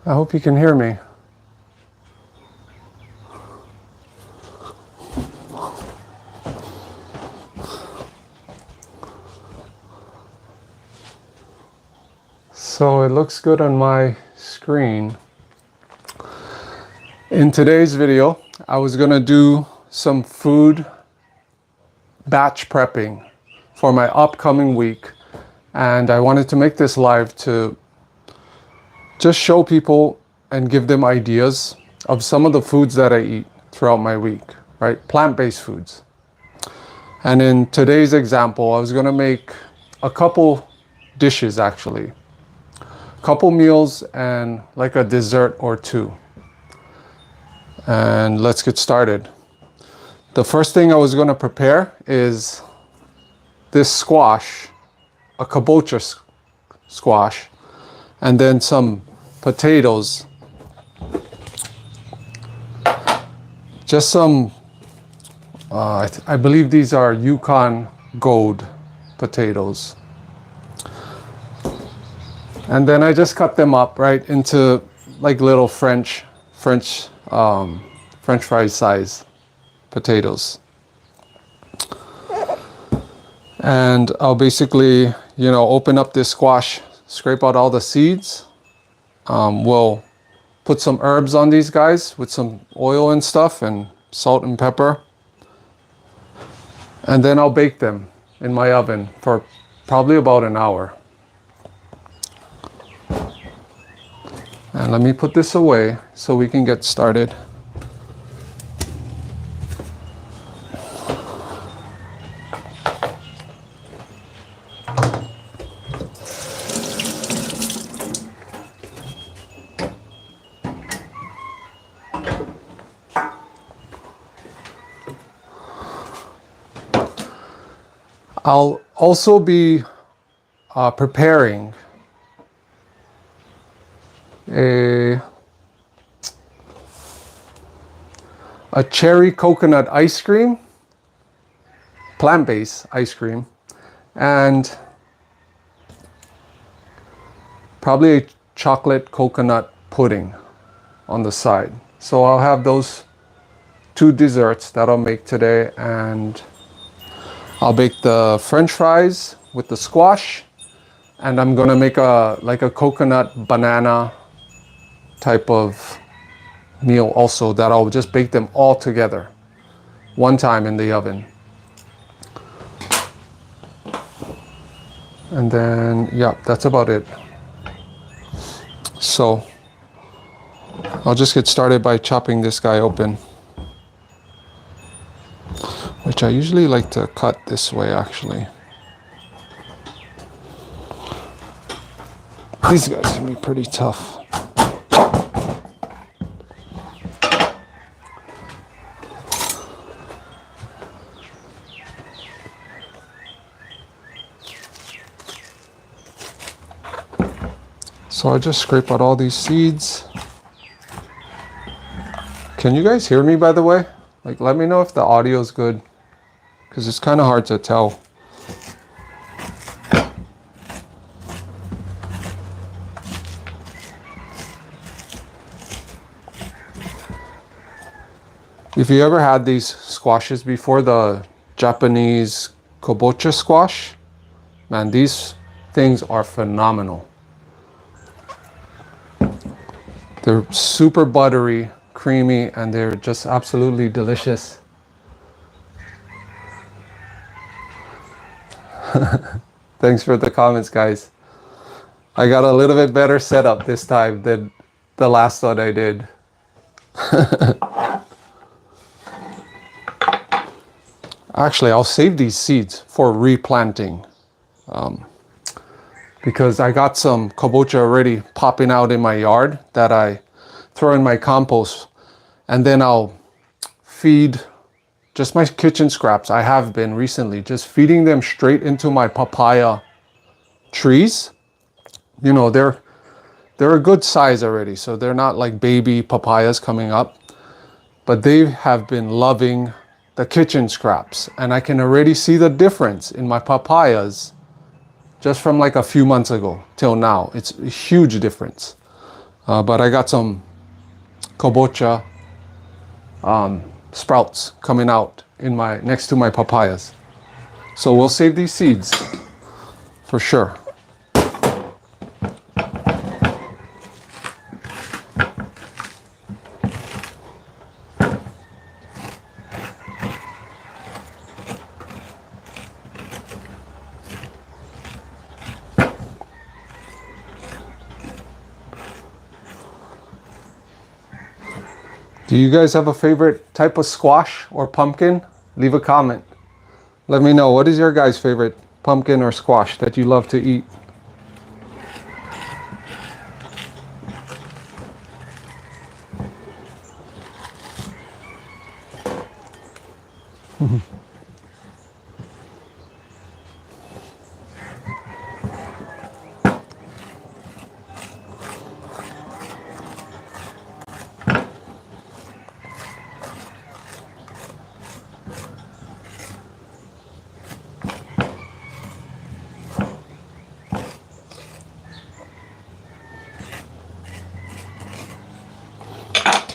I hope you can hear me. So it looks good on my screen. In today's video, I was gonna do some food batch prepping for my upcoming week. And I wanted to make this live to just show people and give them ideas of some of the foods that I eat throughout my week, right? Plant-based foods. And in today's example, I was gonna make a couple dishes actually. Couple meals and like a dessert or two. And let's get started. The first thing I was going to prepare is this squash, a kabocha squash, and then some potatoes. Just some, I believe these are Yukon Gold potatoes. And then I just cut them up right into like little French fry size potatoes. And I'll basically, open up this squash, scrape out all the seeds. We'll put some herbs on these guys with some oil and stuff and salt and pepper. And then I'll bake them in my oven for probably about an hour. And let me put this away so we can get started. I'll also be preparing a cherry coconut ice cream, plant-based ice cream, and probably a chocolate coconut pudding on the side. So I'll have those two desserts that I'll make today, and I'll bake the French fries with the squash, and I'm gonna make a coconut banana type of meal also that I'll just bake them all together one time in the oven. And then, yeah, that's about it. So I'll just get started by chopping this guy open, which I usually like to cut this way actually. These guys can be pretty tough. So I just scrape out all these seeds. Can you guys hear me, by the way? Like, let me know if the audio is good, because it's kind of hard to tell. If you ever had these squashes before, the Japanese kabocha squash, man, these things are phenomenal. They're super buttery, creamy, and they're just absolutely delicious. Thanks for the comments, guys. I got a little bit better setup this time than the last one I did. Actually, I'll save these seeds for replanting. Because I got some kabocha already popping out in my yard that I throw in my compost, and then I'll feed just my kitchen scraps. I have been recently just feeding them straight into my papaya trees. They're a good size already, so they're not like baby papayas coming up, but they have been loving the kitchen scraps, and I can already see the difference in my papayas just from like a few months ago till now. It's a huge difference. But I got some kabocha sprouts coming out in my next to my papayas. So we'll save these seeds for sure. Do you guys have a favorite type of squash or pumpkin? Leave a comment. Let me know, what is your guys' favorite pumpkin or squash that you love to eat?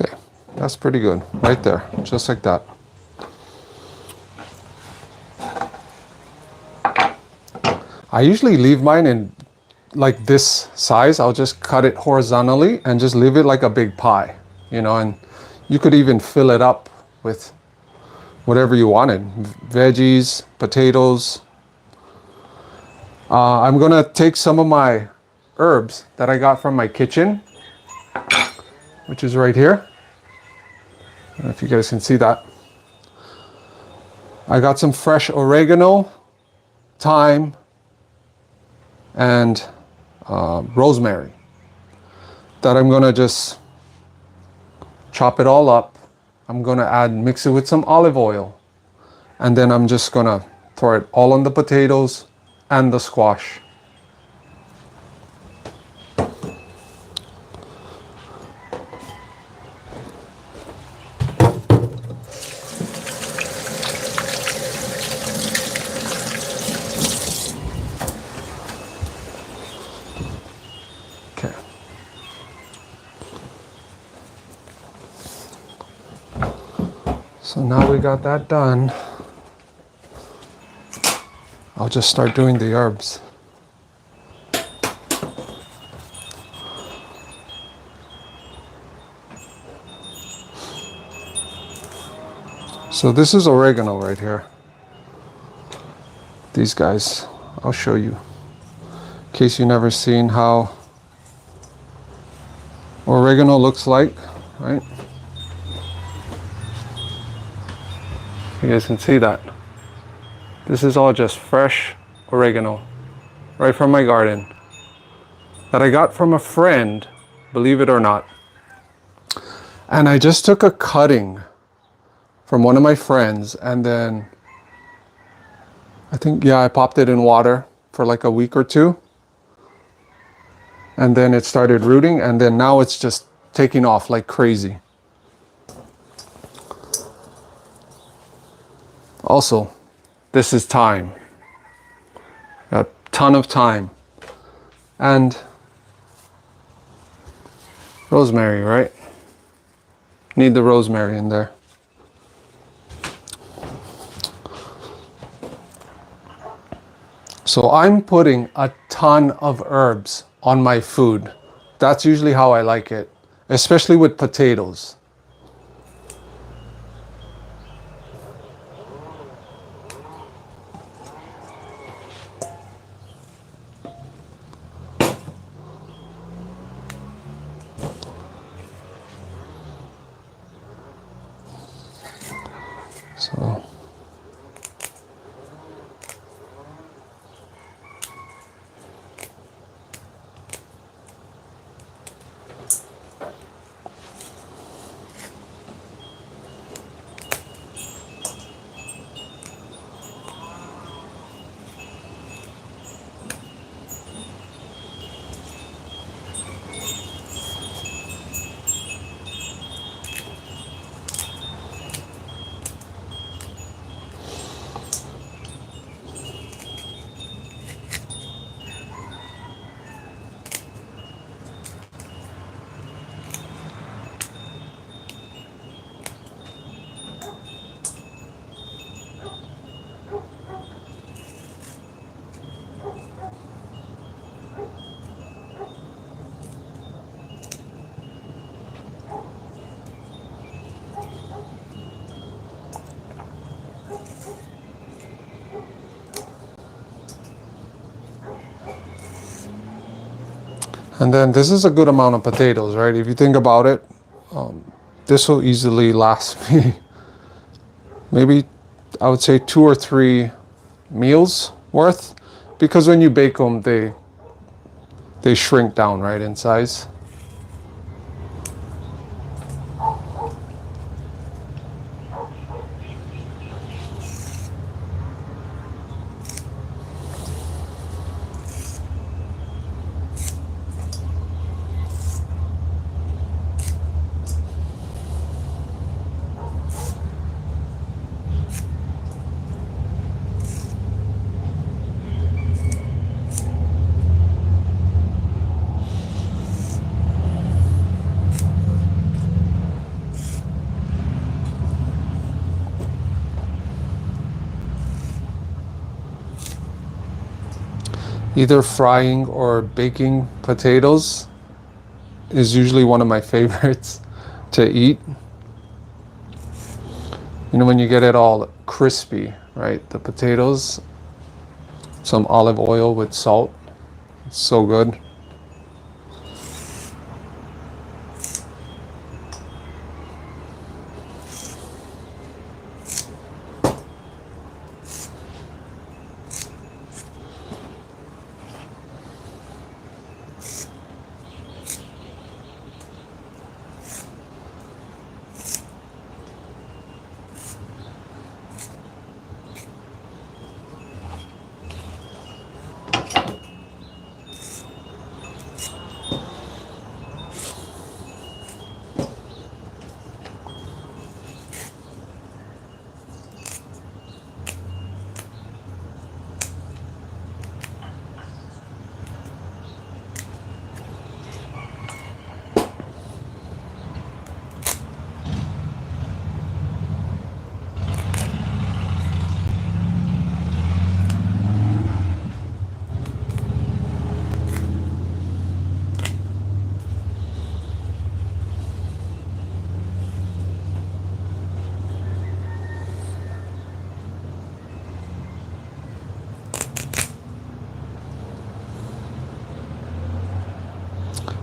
Okay, that's pretty good, right there, just like that. I usually leave mine in like this size. I'll just cut it horizontally and just leave it like a big pie, you know, and you could even fill it up with whatever you wanted, veggies, potatoes. I'm gonna take some of my herbs that I got from my kitchen, which is right here. I don't know if you guys can see that. I got some fresh oregano, thyme, and rosemary that I'm gonna just chop it all up. I'm gonna mix it with some olive oil, and then I'm just gonna throw it all on the potatoes and the squash. Okay. So now we got that done. I'll just start doing the herbs. So this is oregano right here. These guys, I'll show you. In case you've never seen how oregano looks like, right? You guys can see that. This is all just fresh oregano, right from my garden, that I got from a friend, believe it or not. And I just took a cutting from one of my friends, and then I popped it in water for like a week or two. And then it started rooting, and then now it's just taking off like crazy. Also, this is thyme. A ton of thyme. And rosemary, right? Need the rosemary in there. So I'm putting a ton of herbs on my food. That's usually how I like it, especially with potatoes. So And then this is a good amount of potatoes, right? If you think about it, this will easily last me maybe, I would say, 2 or 3 meals worth, because when you bake them, they shrink down, right, in size. Either frying or baking potatoes is usually one of my favorites to eat. You know, when you get it all crispy, right? The potatoes, some olive oil with salt. It's so good.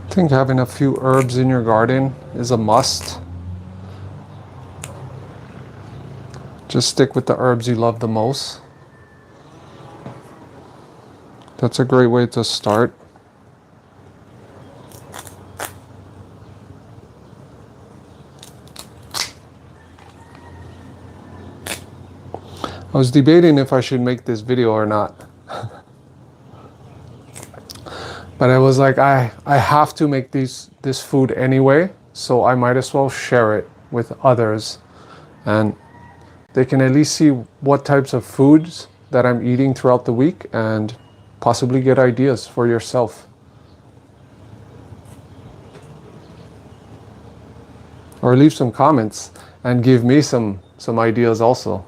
I think having a few herbs in your garden is a must. Just stick with the herbs you love the most. That's a great way to start. I was debating if I should make this video or not. But I was like, I have to make this food anyway, so I might as well share it with others. And they can at least see what types of foods that I'm eating throughout the week and possibly get ideas for yourself. Or leave some comments and give me some ideas also.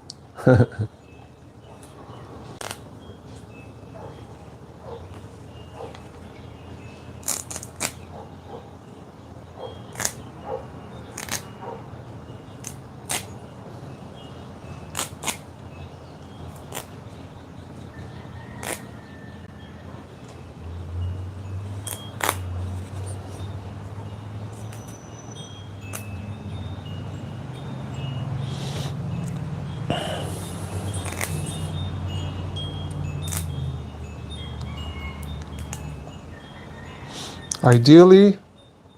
Ideally,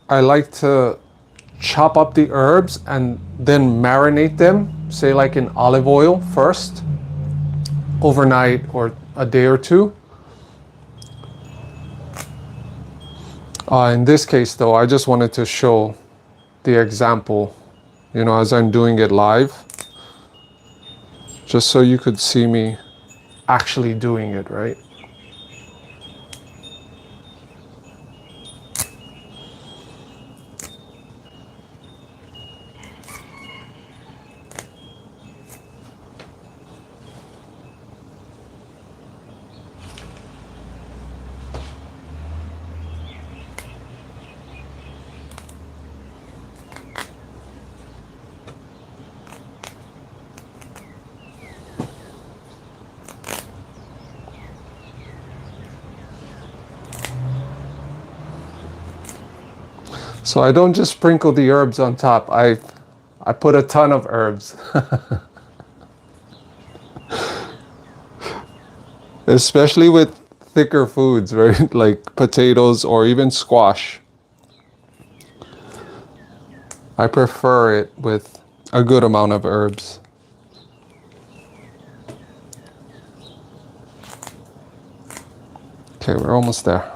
I like to chop up the herbs and then marinate them, say like in olive oil first, overnight or a day or two. In this case though, I just wanted to show the example, you know, as I'm doing it live, just so you could see me actually doing it, right? So I don't just sprinkle the herbs on top. I put a ton of herbs. Especially with thicker foods, right? Like potatoes or even squash. I prefer it with a good amount of herbs. Okay, we're almost there.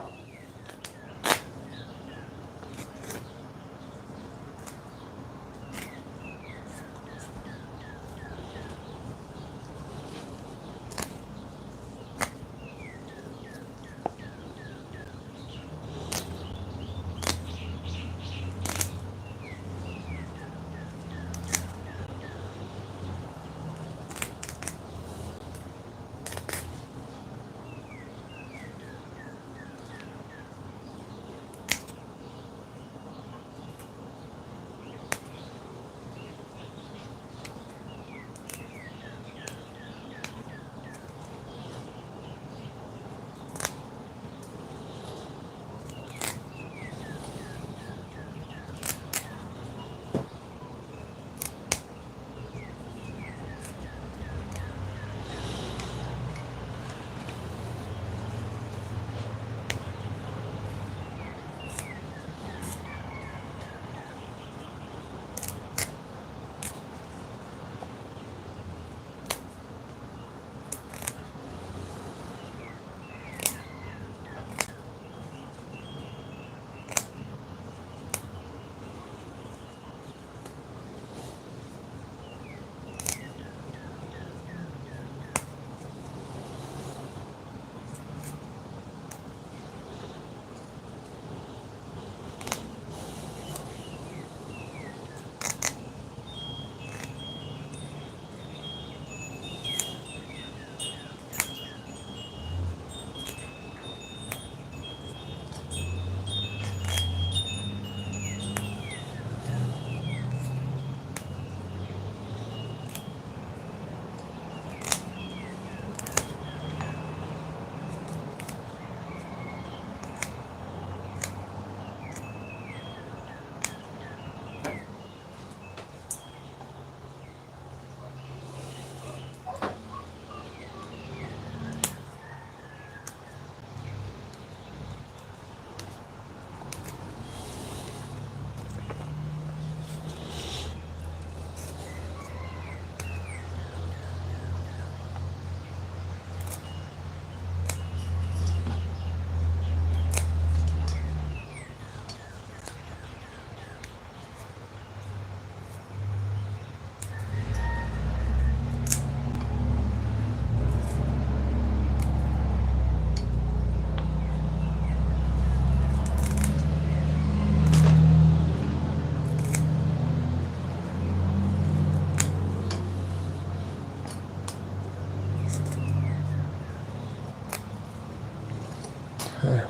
Okay.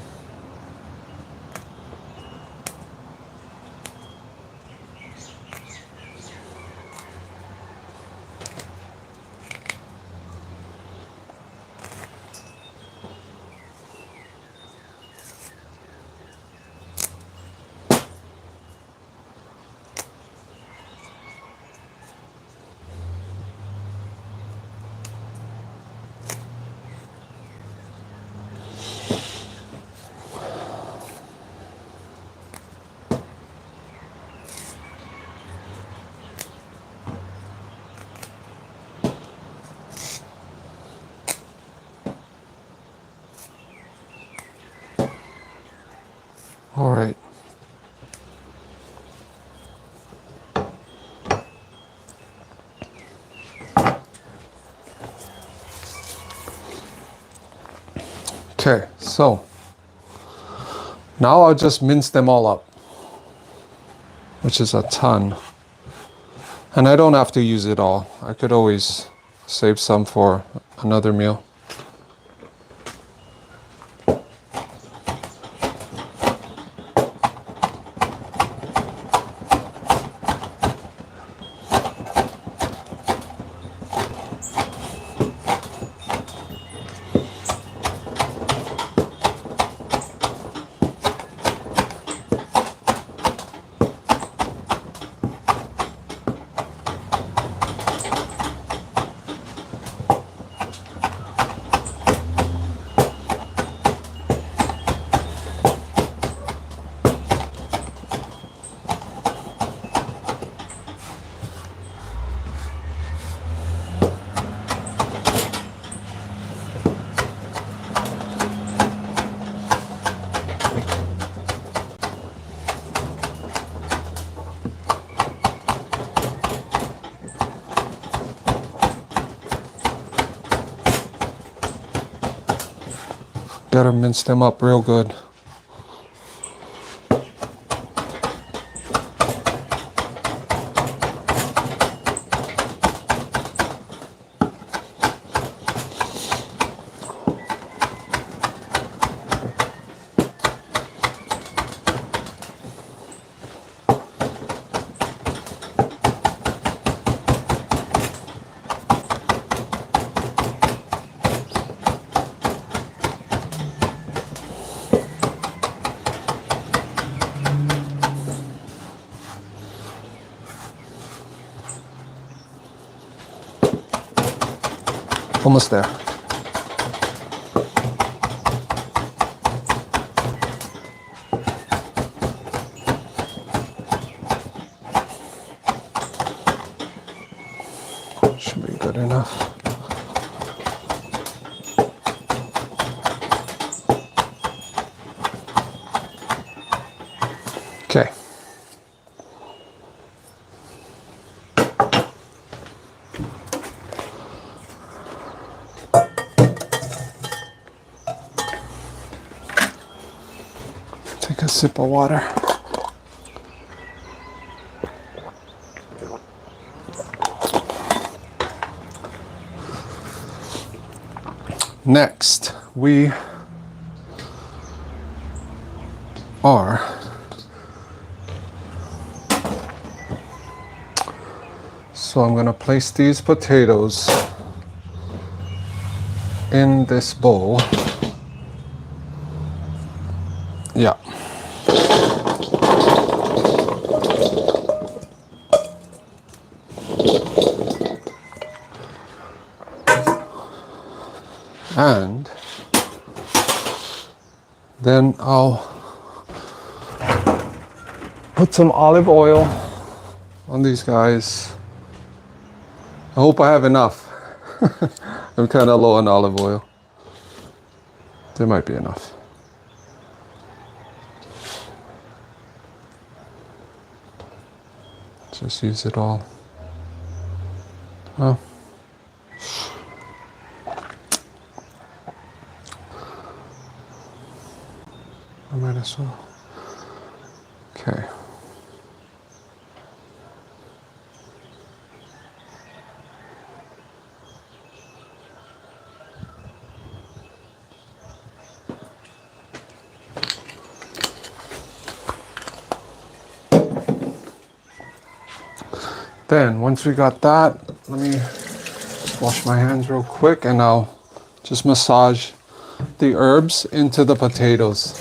All right. Okay, so now I'll just mince them all up, which is a ton. And I don't have to use it all. I could always save some for another meal. Gotta mince them up real good. Almost there. Should be good enough. Okay. Take a sip of water. Next, we are so I'm going to place these potatoes in this bowl. Yeah. And then I'll put some olive oil on these guys. I hope I have enough. I'm kind of low on olive oil. There might be enough. Just use it all. Oh. I might as well. Okay. Then once we got that, let me wash my hands real quick and I'll just massage the herbs into the potatoes.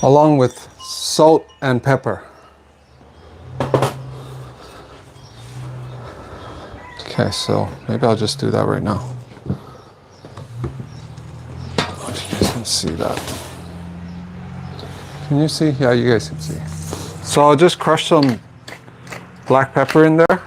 Along with salt and pepper. Okay, so maybe I'll just do that right now. If you guys can see that. Can you see? Yeah, you guys can see. So I'll just crush some black pepper in there.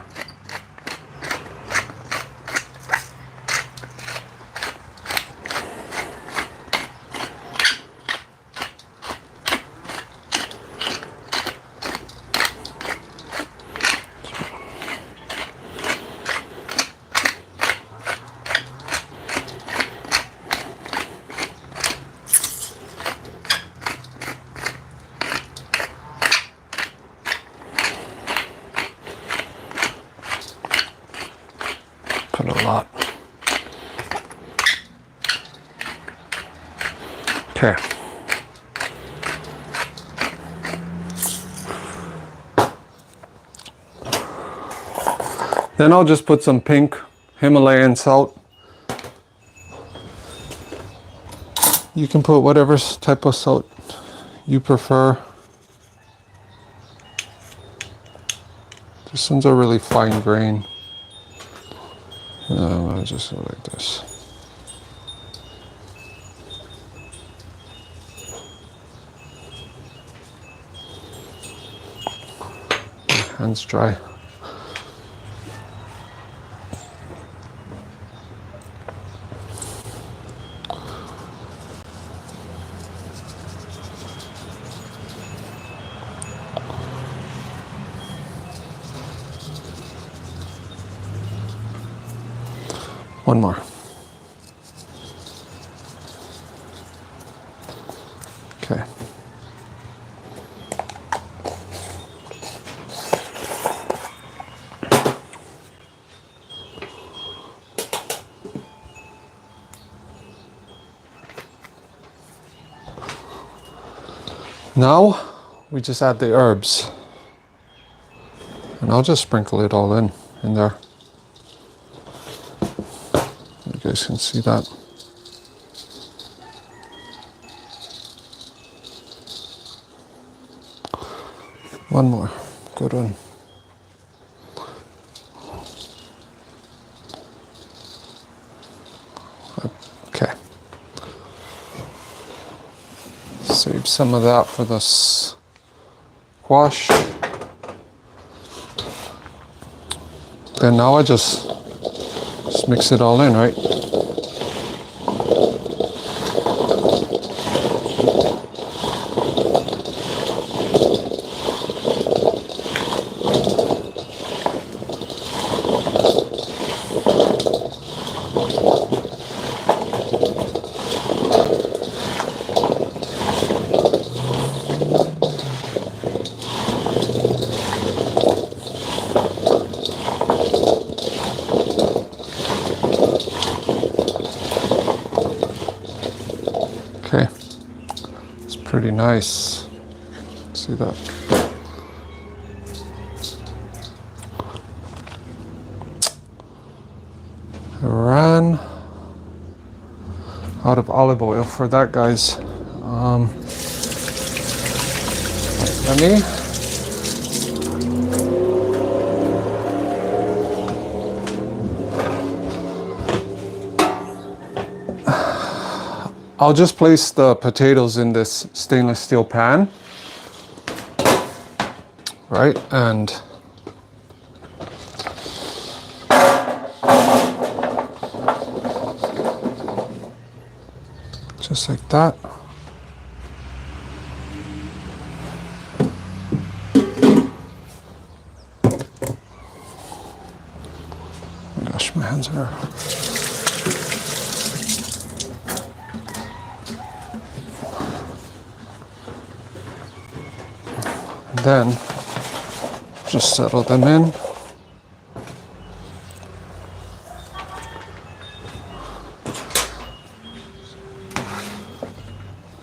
Put a lot. Okay. Then I'll just put some pink Himalayan salt. You can put whatever type of salt you prefer. These ones are really fine grain. I'll just go like this. Hands dry. One more. Okay. Now we just add the herbs. And I'll just sprinkle it all in there. You guys can see that. One more. Good one. Okay. Save some of that for the squash. Then now I just mix it all in, right? Okay, it's pretty nice. See that? I ran out of olive oil for that, guys. Let me. I'll just place the potatoes in this stainless steel pan, right? And just like that. Oh my gosh, my hands are. Then just settle them in.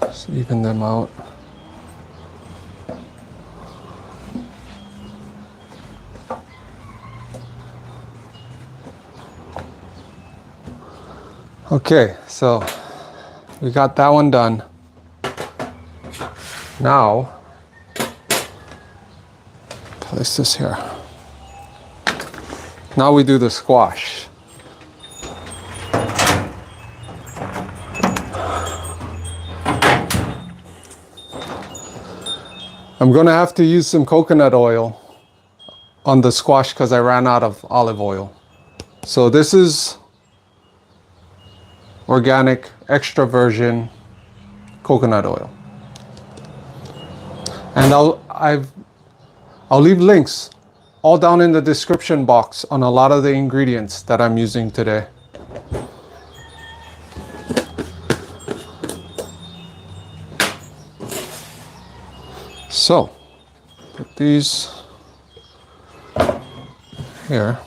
Just even them out. Okay, so we got that one done. Now place this here. Now we do the squash. I'm gonna have to use some coconut oil on the squash because I ran out of olive oil. So this is organic extra virgin coconut oil. And I'll leave links all down in the description box on a lot of the ingredients that I'm using today. So, put these here.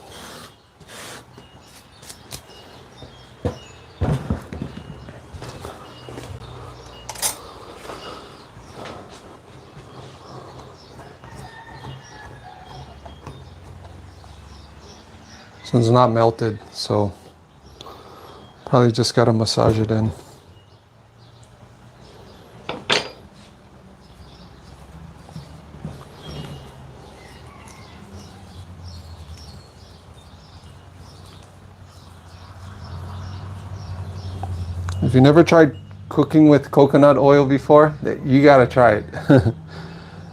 This one's not melted, so probably just gotta massage it in. If you never tried cooking with coconut oil before, you gotta try it.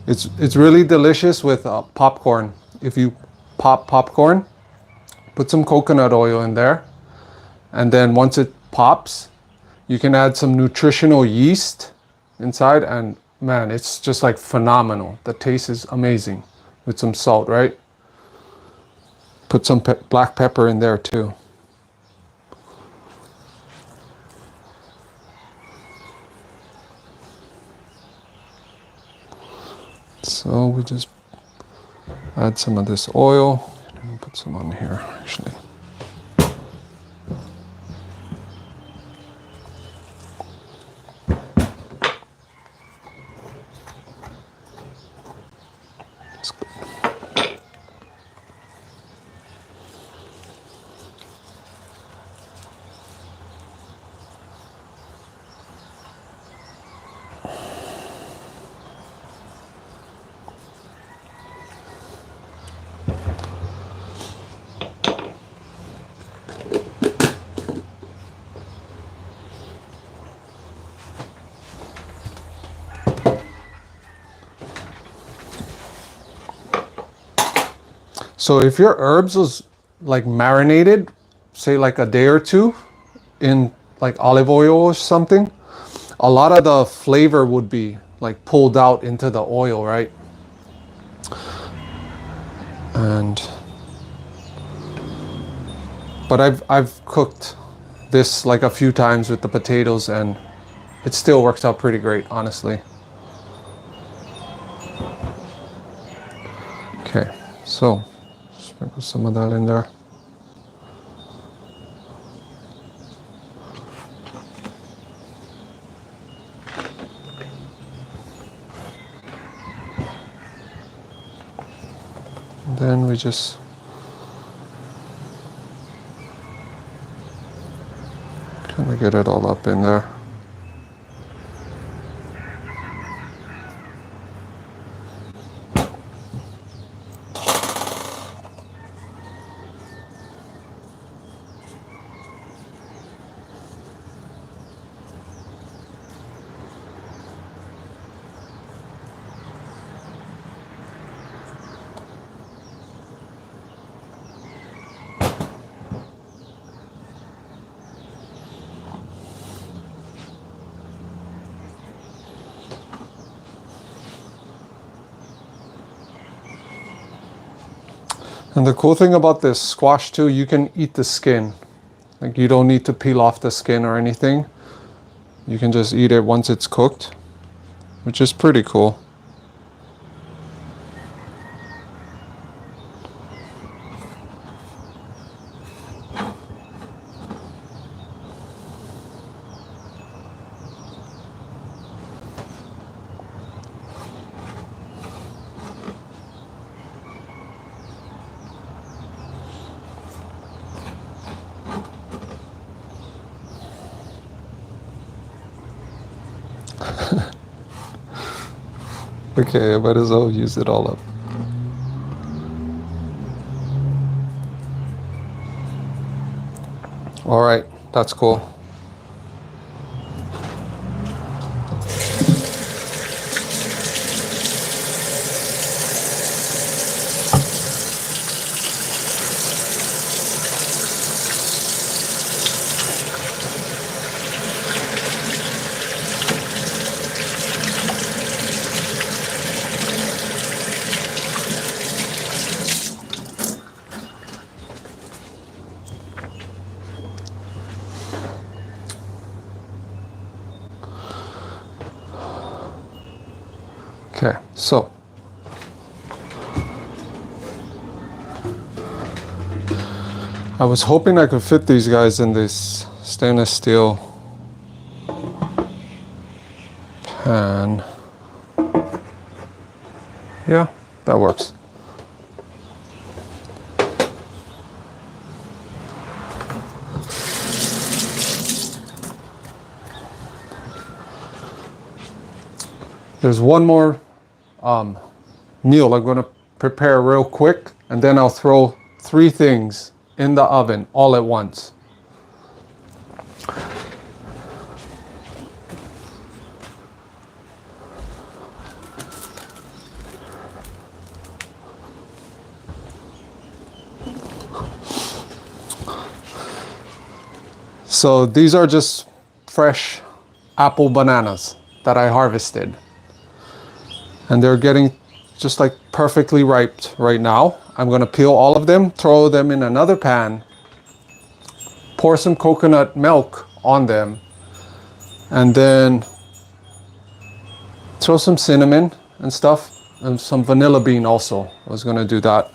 It's really delicious with popcorn if you pop popcorn, put some coconut oil in there, and then once it pops, you can add some nutritional yeast inside, and man, it's just like phenomenal. The taste is amazing with some salt, right? Put some black pepper in there too. So we just add some of this oil. And put some on here actually. So if your herbs was like marinated, say like a day or two in like olive oil or something, a lot of the flavor would be like pulled out into the oil, right? But I've cooked this like a few times with the potatoes, and it still works out pretty great, honestly. Okay, so sprinkle some of that in there. And then we just kind of get it all up in there. And the cool thing about this squash too, you can eat the skin. Like you don't need to peel off the skin or anything. You can just eat it once it's cooked, which is pretty cool. Okay, I might as well use it all up. All right, that's cool. Okay, so I was hoping I could fit these guys in this stainless steel pan. Yeah, that works. There's one more meal I'm going to prepare real quick, and then I'll throw 3 things in the oven all at once. So these are just fresh apple bananas that I harvested. And they're getting just like perfectly ripe right now. I'm gonna peel all of them, throw them in another pan, pour some coconut milk on them, and then throw some cinnamon and stuff, and some vanilla bean also. I was gonna do that.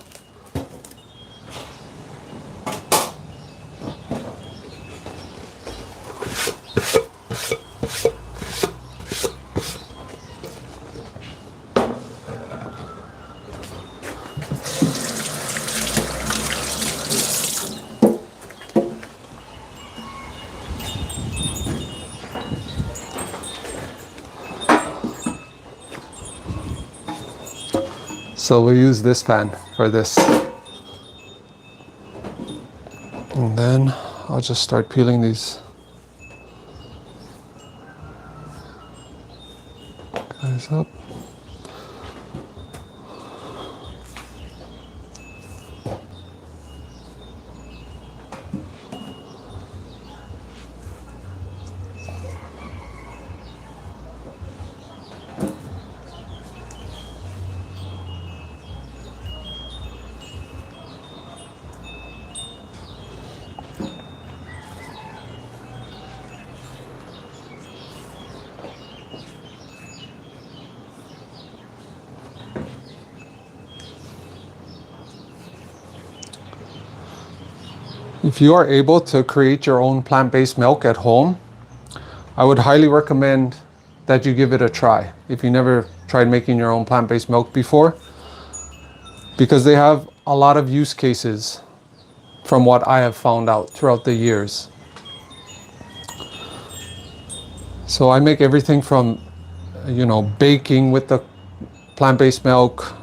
So we'll use this pan for this. And then I'll just start peeling these guys up. If you are able to create your own plant-based milk at home, I would highly recommend that you give it a try if you never tried making your own plant-based milk before, because they have a lot of use cases from what I have found out throughout the years. So I make everything from, baking with the plant-based milk,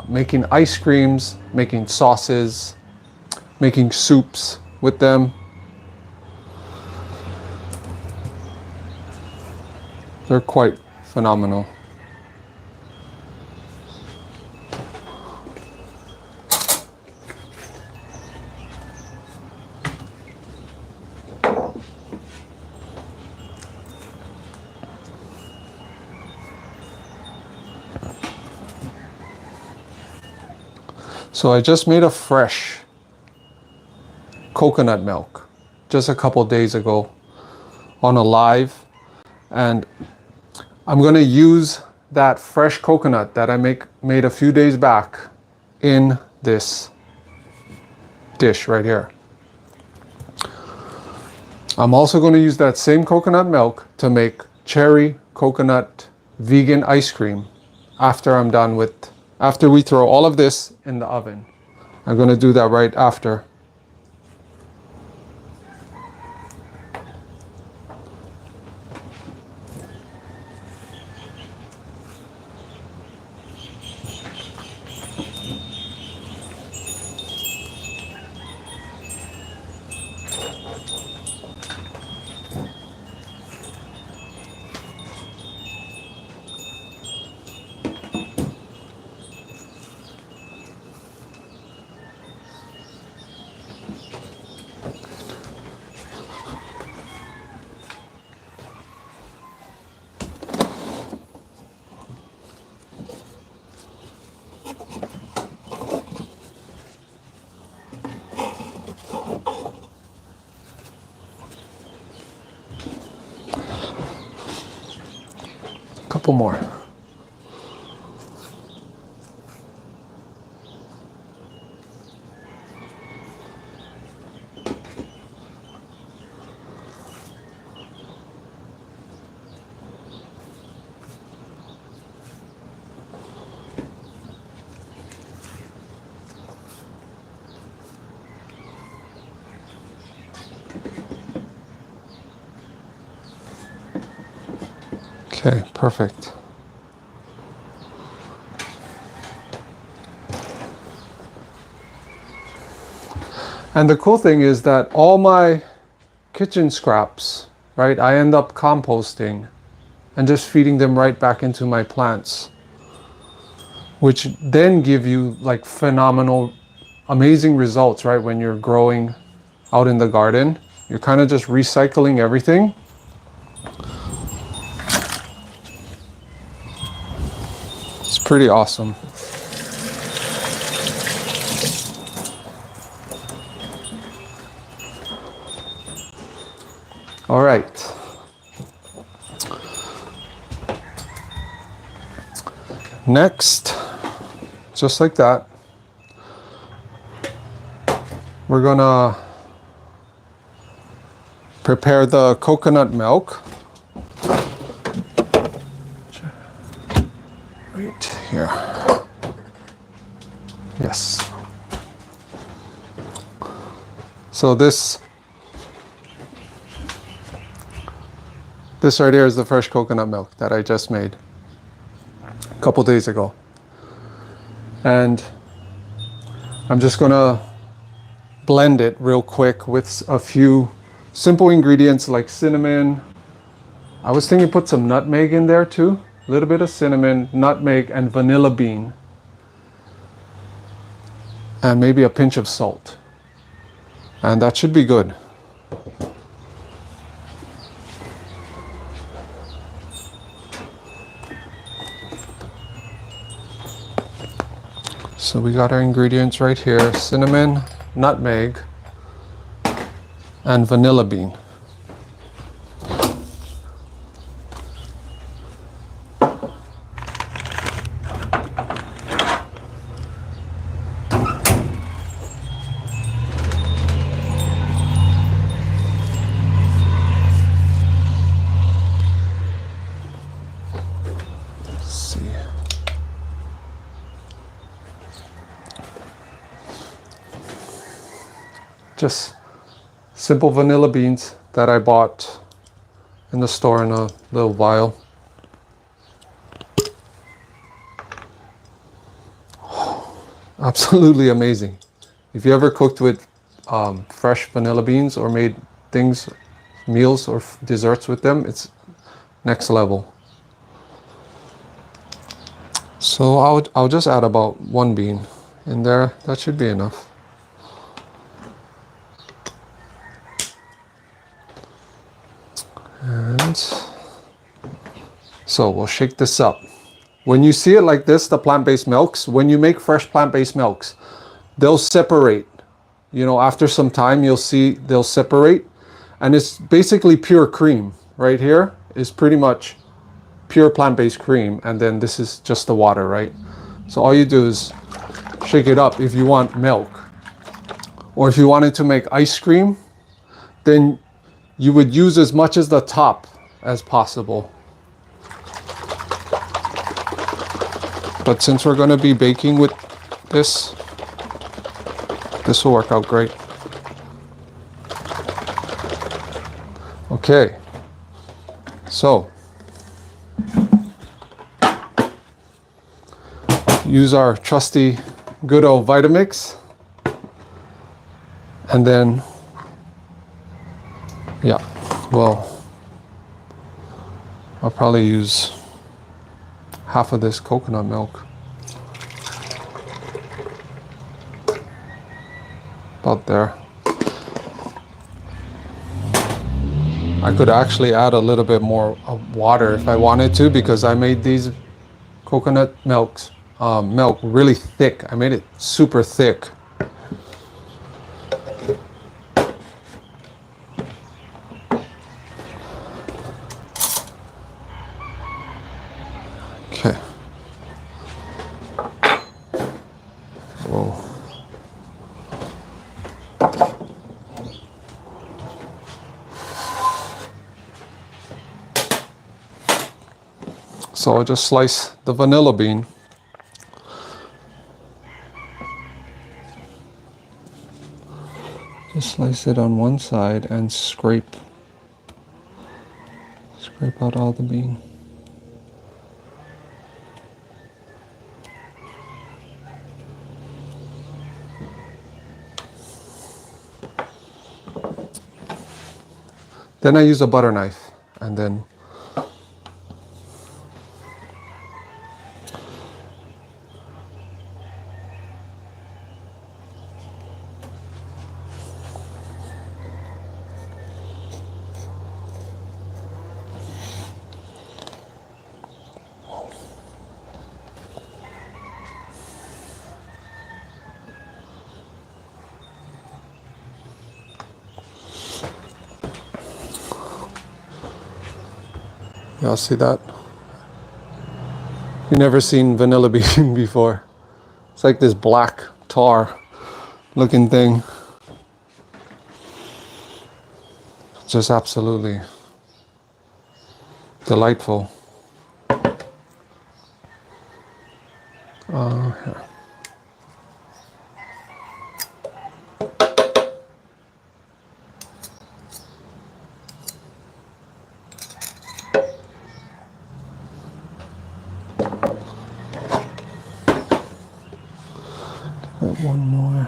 making ice creams, making sauces, making soups with them. They're quite phenomenal. So I just made a fresh coconut milk just a couple days ago on a live, and I'm gonna use that fresh coconut that I made a few days back in this dish right here. I'm also going to use that same coconut milk to make cherry coconut vegan ice cream after we throw all of this in the oven. I'm going to do that right after. Couple more. Okay, perfect. And the cool thing is that all my kitchen scraps, right, I end up composting and just feeding them right back into my plants, which then give you like phenomenal, amazing results, right, when you're growing out in the garden. You're kind of just recycling everything. It's pretty awesome. All right. Next, just like that, we're gonna prepare the coconut milk. Right here. Yes. So this right here is the fresh coconut milk that I just made a couple days ago. And I'm just gonna blend it real quick with a few simple ingredients like cinnamon. I was thinking put some nutmeg in there too. A little bit of cinnamon, nutmeg, and vanilla bean. And maybe a pinch of salt. And that should be good. So we got our ingredients right here: cinnamon, nutmeg, and vanilla bean. Just simple vanilla beans that I bought in the store in a little vial. Absolutely amazing. If you ever cooked with fresh vanilla beans or made things, meals or desserts with them, it's next level. So I'll just add about 1 bean in there. That should be enough. And so we'll shake this up. When you see it like this, the plant-based milks, when you make fresh plant-based milks, they'll separate. You know, after some time, you'll see they'll separate. And it's basically pure cream. Right here is pretty much pure plant-based cream. And then this is just the water, right? So all you do is shake it up if you want milk. Or if you wanted to make ice cream, then you would use as much as the top as possible. But since we're going to be baking with this, this will work out great. Okay, so use our trusty good old Vitamix, and then yeah, well, I'll probably use half of this coconut milk. About there. I could actually add a little bit more of water if I wanted to, because I made these coconut milk really thick. I made it super thick. Okay. Whoa. So I'll just slice the vanilla bean. Just slice it on one side and scrape out all the bean. Then I use a butter knife, and then Y'all see that? You never seen vanilla bean before. It's like this black tar looking thing. Just absolutely delightful. Here. One more.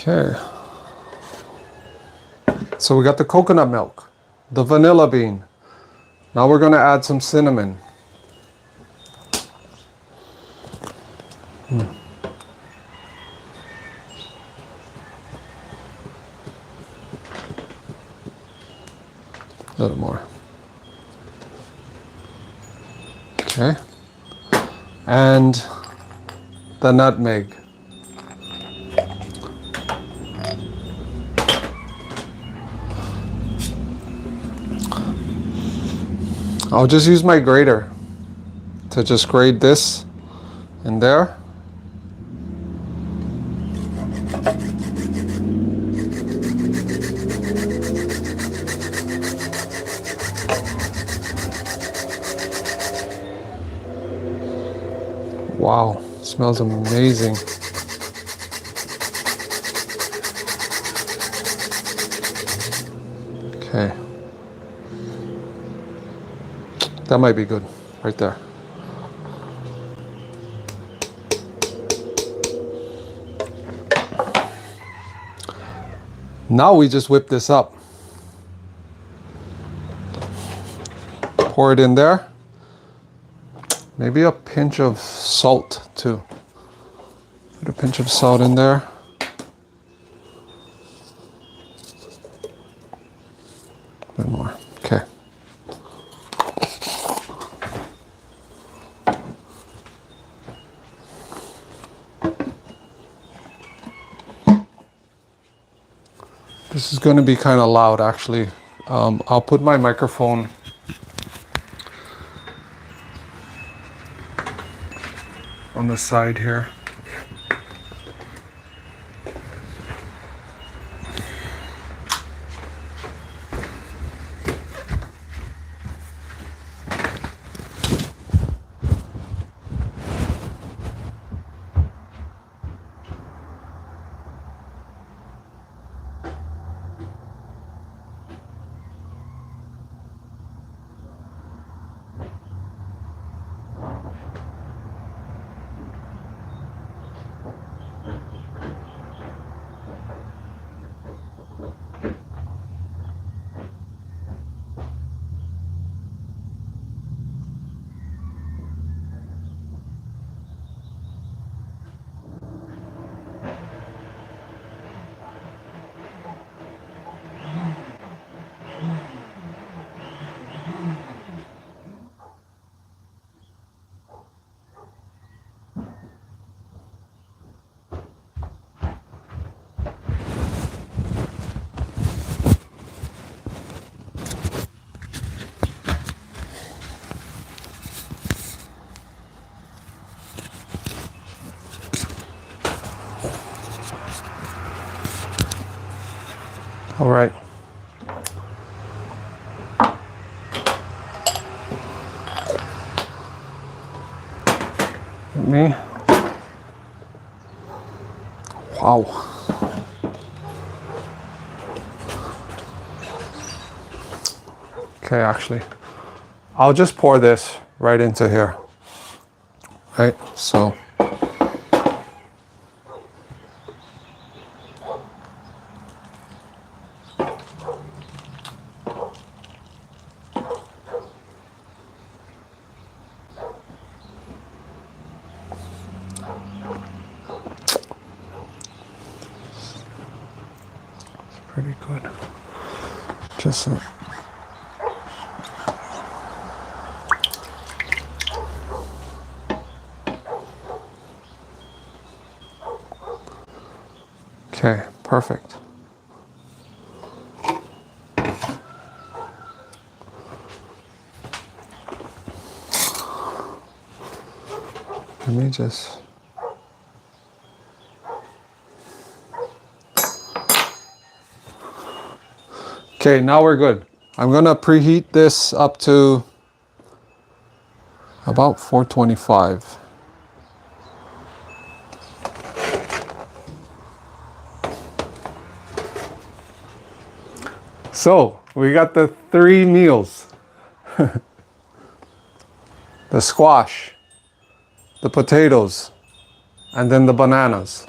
Okay. So we got the coconut milk, the vanilla bean. Now we're going to add some cinnamon. A little more. Okay. And the nutmeg. I'll just use my grater to just grate this in there. Wow, smells amazing. Okay. That might be good right there. Now we just whip this up. Pour it in there. Maybe a pinch of salt too. Put a pinch of salt in there. A bit more. Okay. This is going to be kind of loud actually. I'll put my microphone on the side here. All right. Me. Wow. Okay, actually, I'll just pour this right into here. Right, so. pretty good. Just okay, perfect. Let me just... Okay, now we're good. I'm gonna preheat this up to about 425. So, we got the 3 meals. The squash, the potatoes, and then the bananas.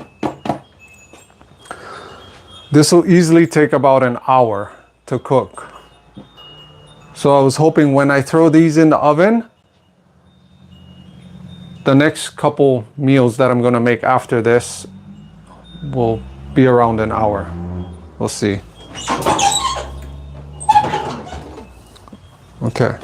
This will easily take about an hour to cook. So I was hoping when I throw these in the oven, the next couple meals that I'm gonna make after this will be around an hour. We'll see. Okay.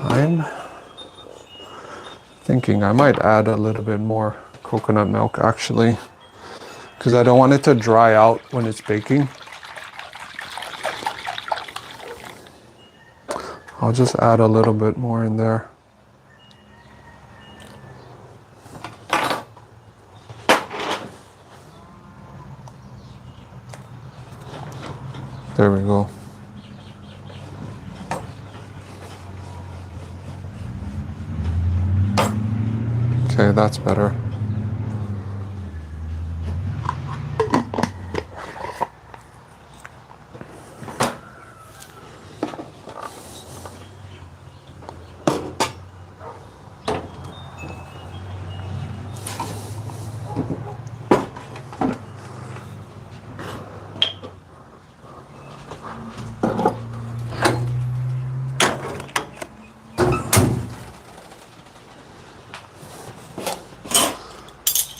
I'm thinking I might add a little bit more coconut milk actually, because I don't want it to dry out when it's baking. I'll just add a little bit more in there. There we go. Okay, that's better.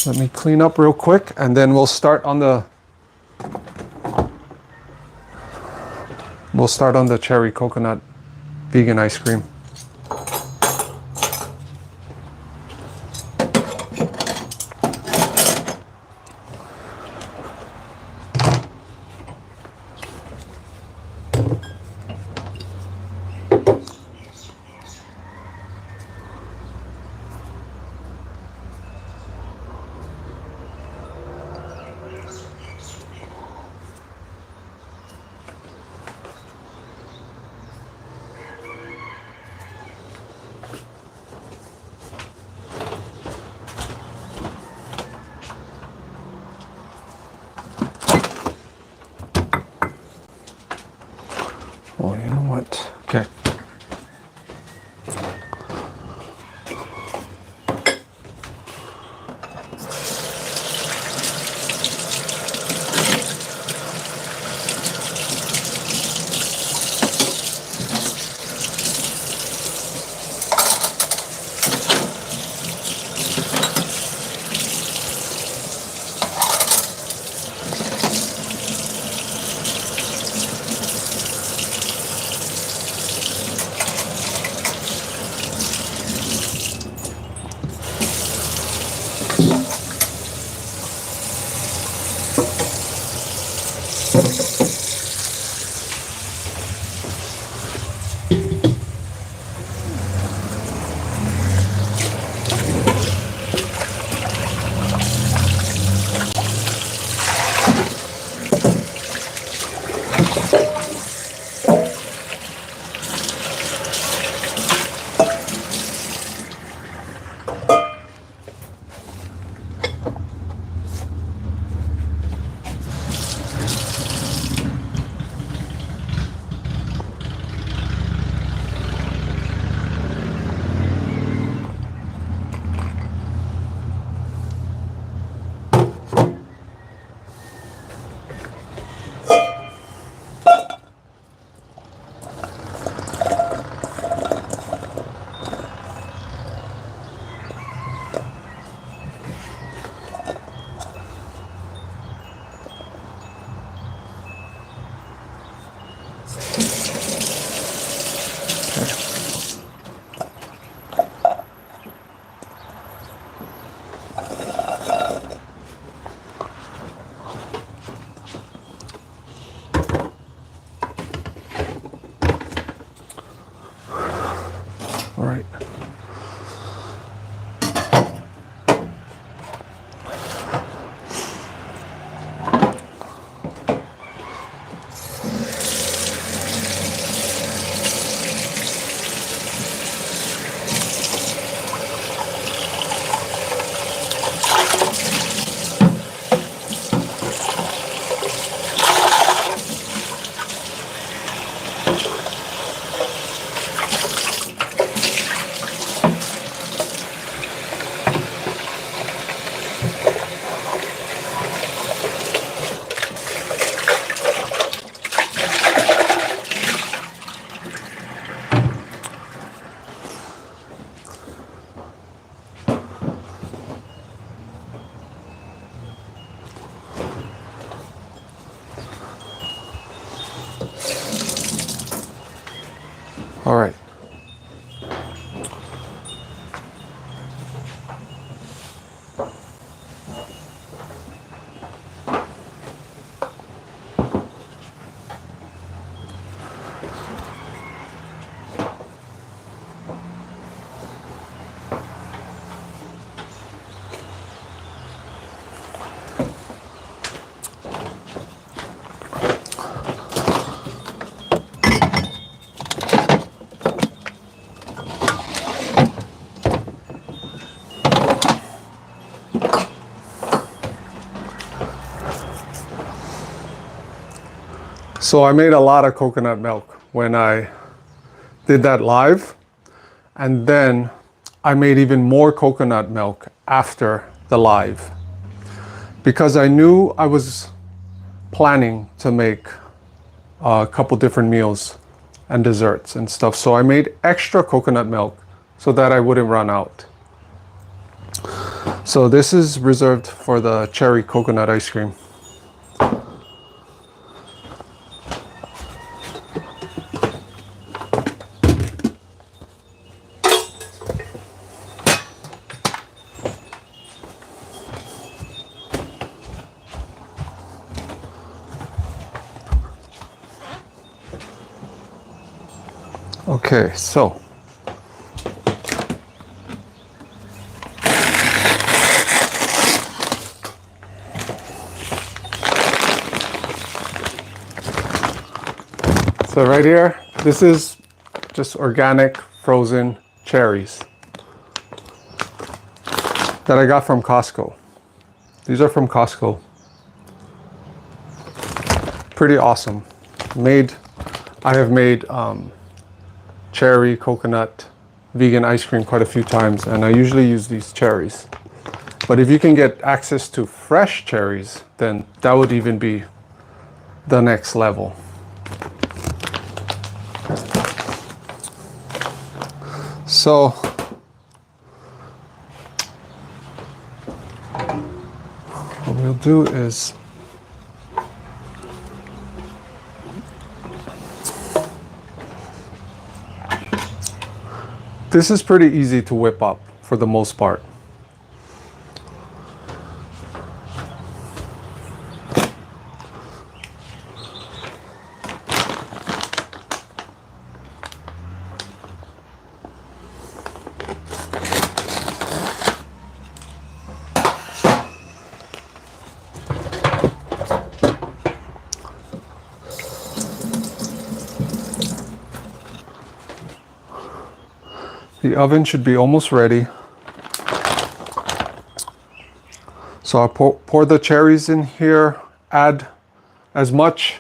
Let me clean up real quick and then we'll start on the cherry coconut vegan ice cream. Oh, you know what? Okay. All right. All right. So I made a lot of coconut milk when I did that live, and then I made even more coconut milk after the live because I knew I was planning to make a couple different meals and desserts and stuff. So I made extra coconut milk so that I wouldn't run out. So this is reserved for the cherry coconut ice cream. Okay, so right here, this is just organic frozen cherries that I got from Costco. These are from Costco. Pretty awesome. I have made cherry, coconut, vegan ice cream quite a few times, and I usually use these cherries. But if you can get access to fresh cherries, then that would even be the next level. So what we'll do is this is pretty easy to whip up for the most part. The oven should be almost ready. So I'll pour the cherries in here, add as much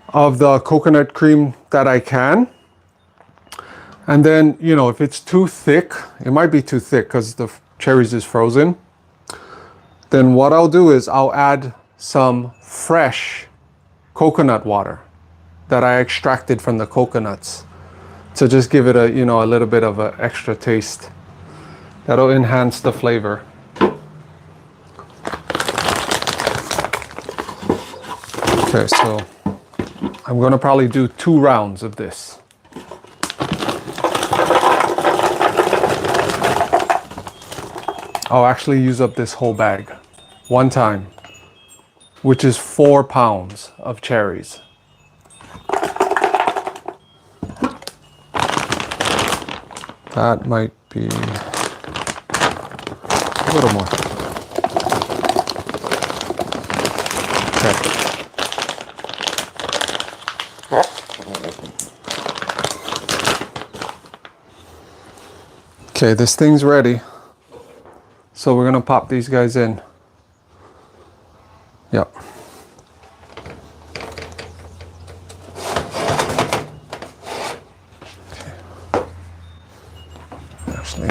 of the coconut cream that I can. And then, you know, if it's too thick, it might be too thick because the cherries is frozen. Then what I'll do is I'll add some fresh coconut water that I extracted from the coconuts to just give it a, you know, a little bit of an extra taste. That'll enhance the flavor. Okay, so I'm gonna probably do 2 rounds of this. I'll actually use up this whole bag one time, which is 4 pounds of cherries. That might be a little more. Okay. Okay, this thing's ready. So we're gonna pop these guys in. Yep. Okay. Actually.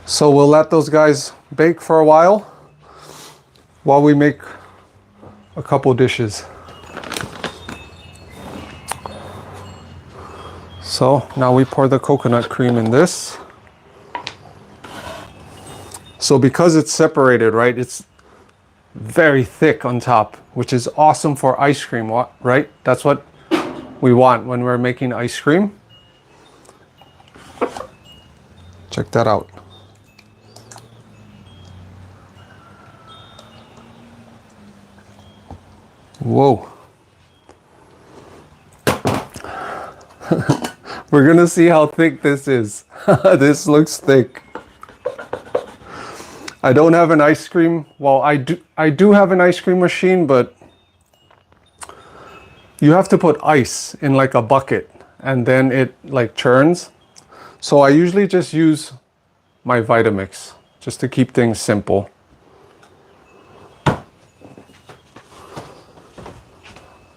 So we'll let those guys bake for a while we make a couple dishes. So now we pour the coconut cream in this. So because it's separated, right, it's very thick on top, which is awesome for ice cream, right? That's what we want when we're making ice cream. Check that out. Whoa. We're gonna see how thick this is. This looks thick. I don't have an ice cream. Well, I do have an ice cream machine, but you have to put ice in like a bucket and then it like churns. So I usually just use my Vitamix just to keep things simple.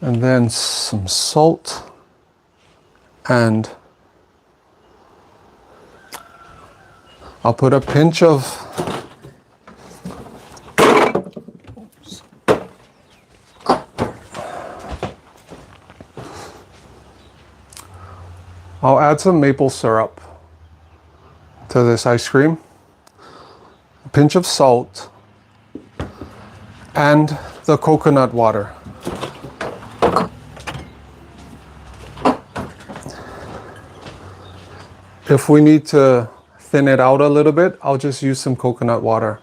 And then some salt and I'll put a pinch of I'll add some maple syrup to this ice cream, a pinch of salt, and the coconut water. If we need to thin it out a little bit, I'll just use some coconut water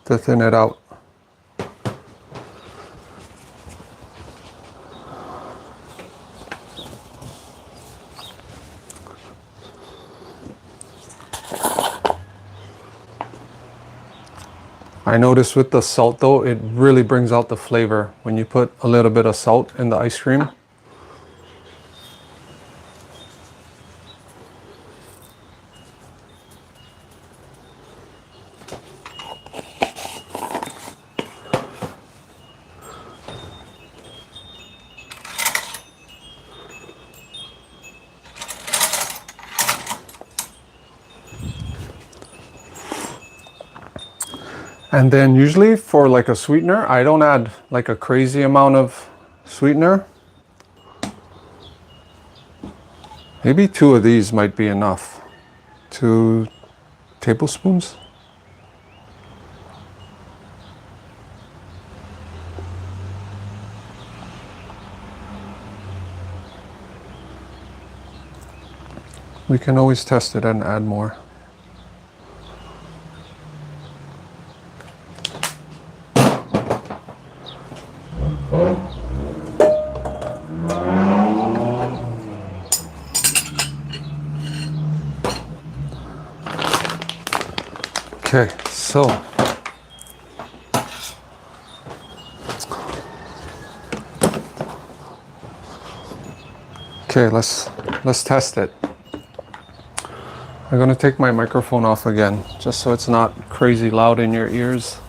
to thin it out. I noticed with the salt though, it really brings out the flavor when you put a little bit of salt in the ice cream. And then usually for like a sweetener, I don't add like a crazy amount of sweetener. Maybe 2 of these might be enough. 2 tablespoons. We can always test it and add more. Okay, so let's test it. I'm gonna take my microphone off again, just so it's not crazy loud in your ears.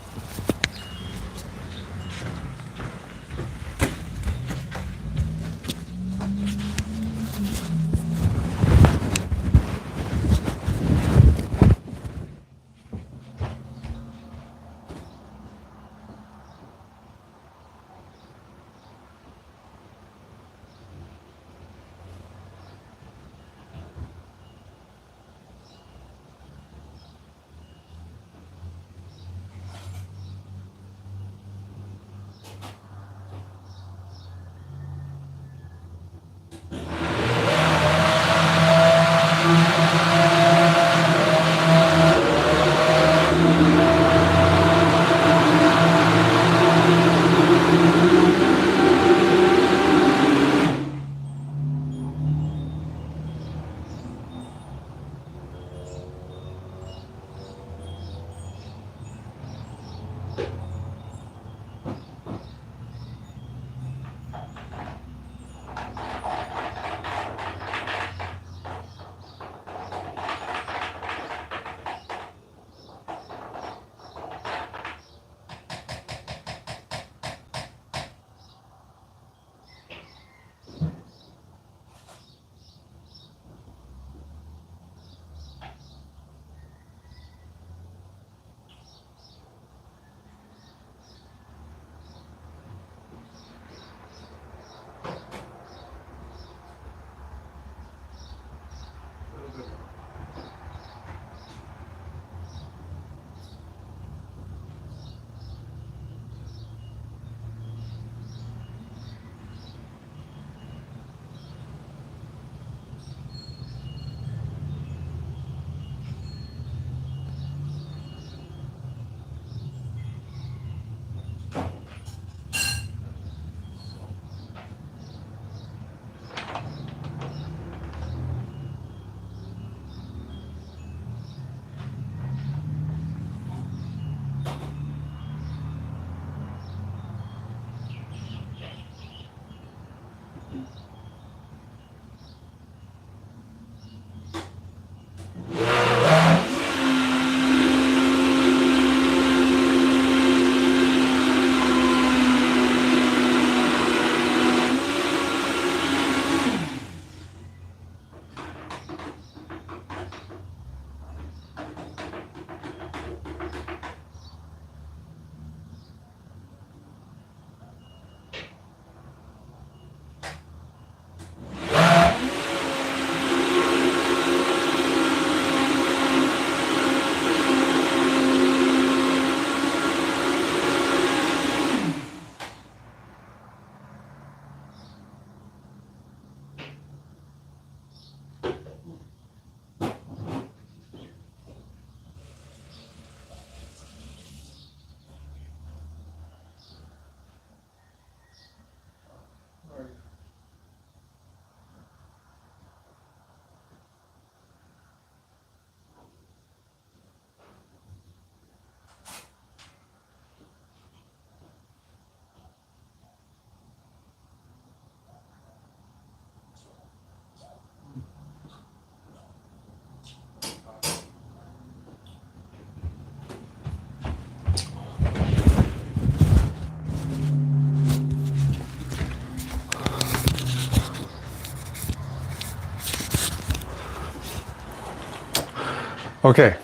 Okay,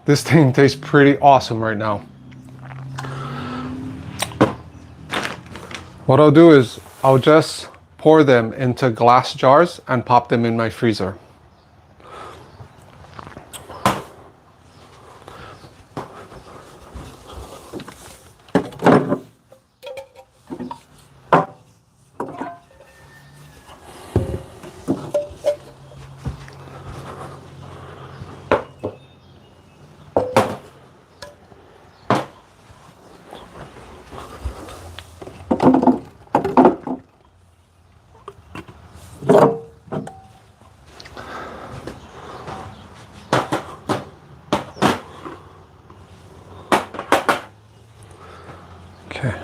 this thing tastes pretty awesome right now. What I'll do is I'll just pour them into glass jars and pop them in my freezer. Okay.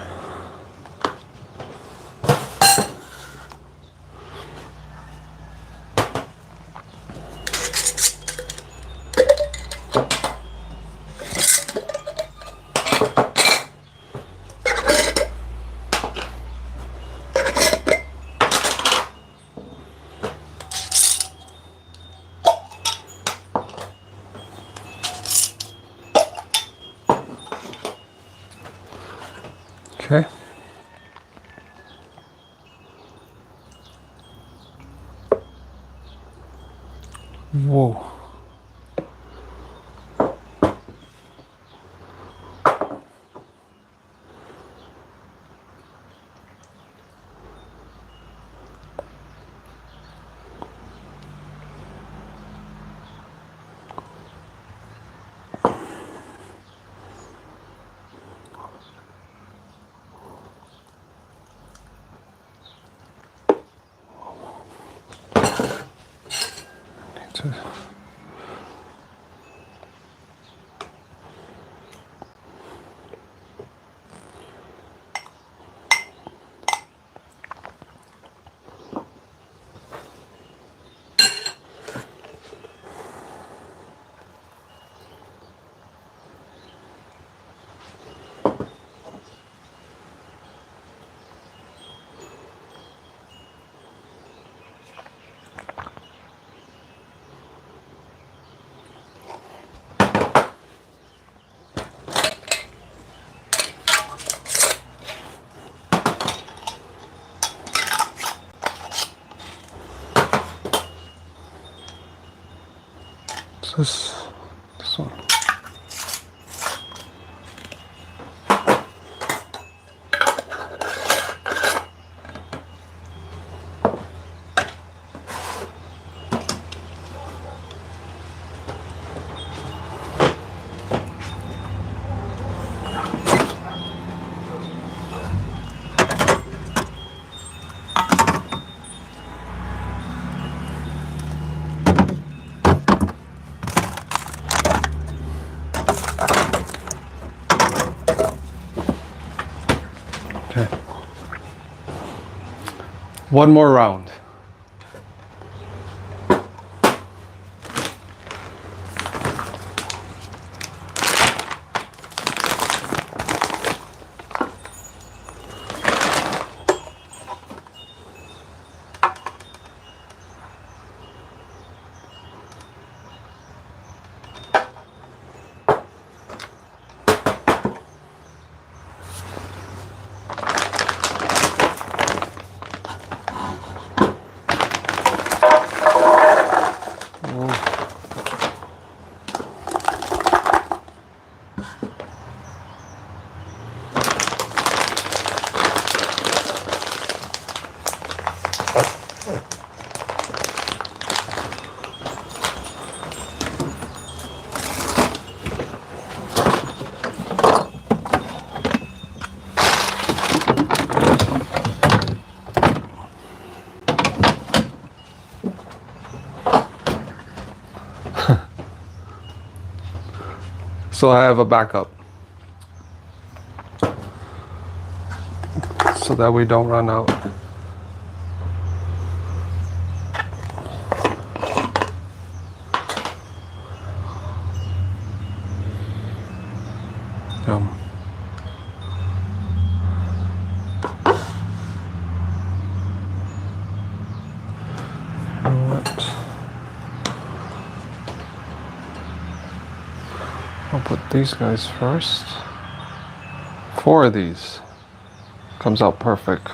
Okay. Whoa. This one. Okay. One more round. So I have a backup, so that we don't run out. Yum. You know what? put these guys first. 4 of these. Comes out perfect.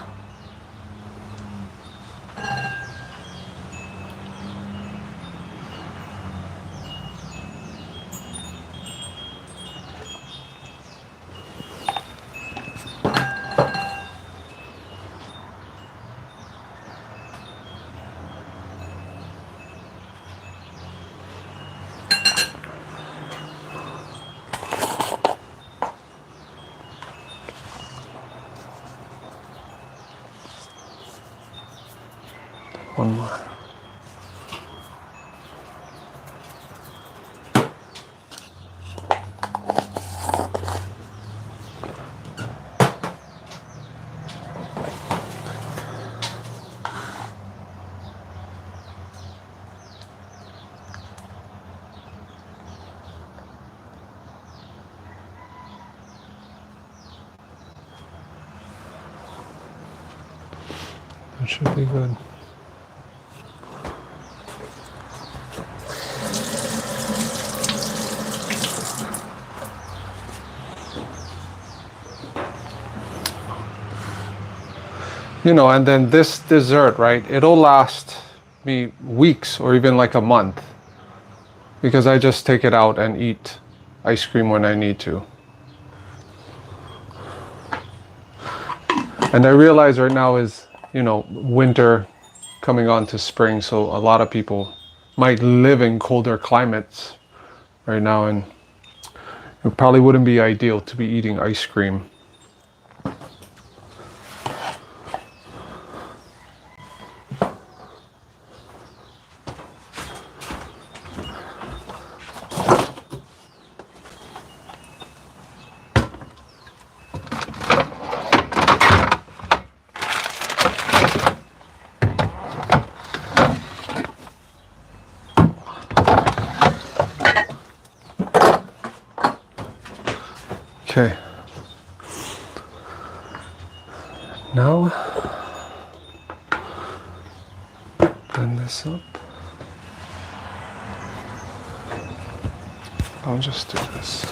One more. That should be good. You know, and then this dessert, right? It'll last me weeks or even like a month because I just take it out and eat ice cream when I need to. And I realize right now is, you know, winter coming on to spring, so a lot of people might live in colder climates right now, and it probably wouldn't be ideal to be eating ice cream. Okay. Now, blend this up. I'll just do this.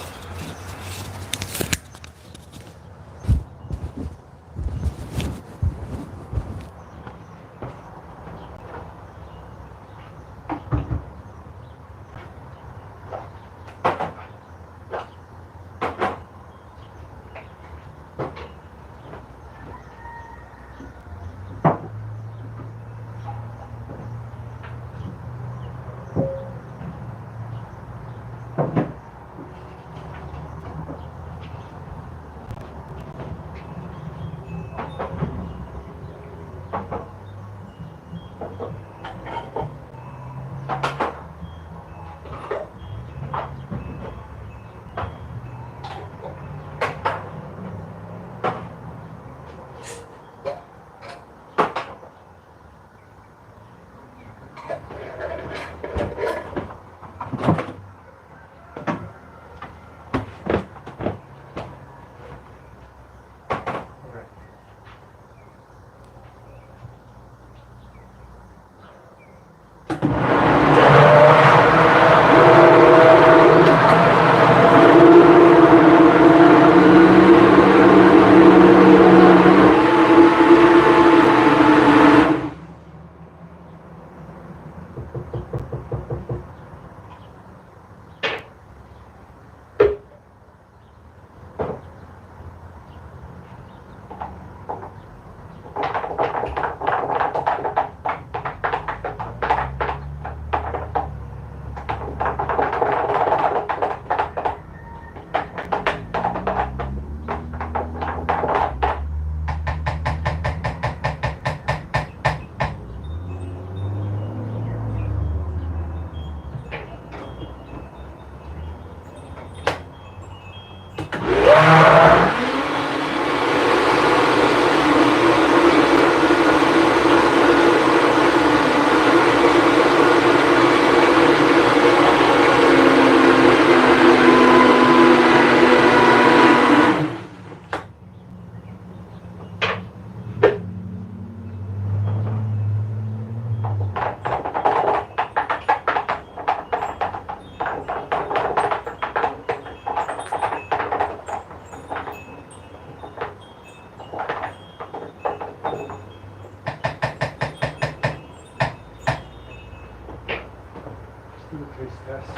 taste test.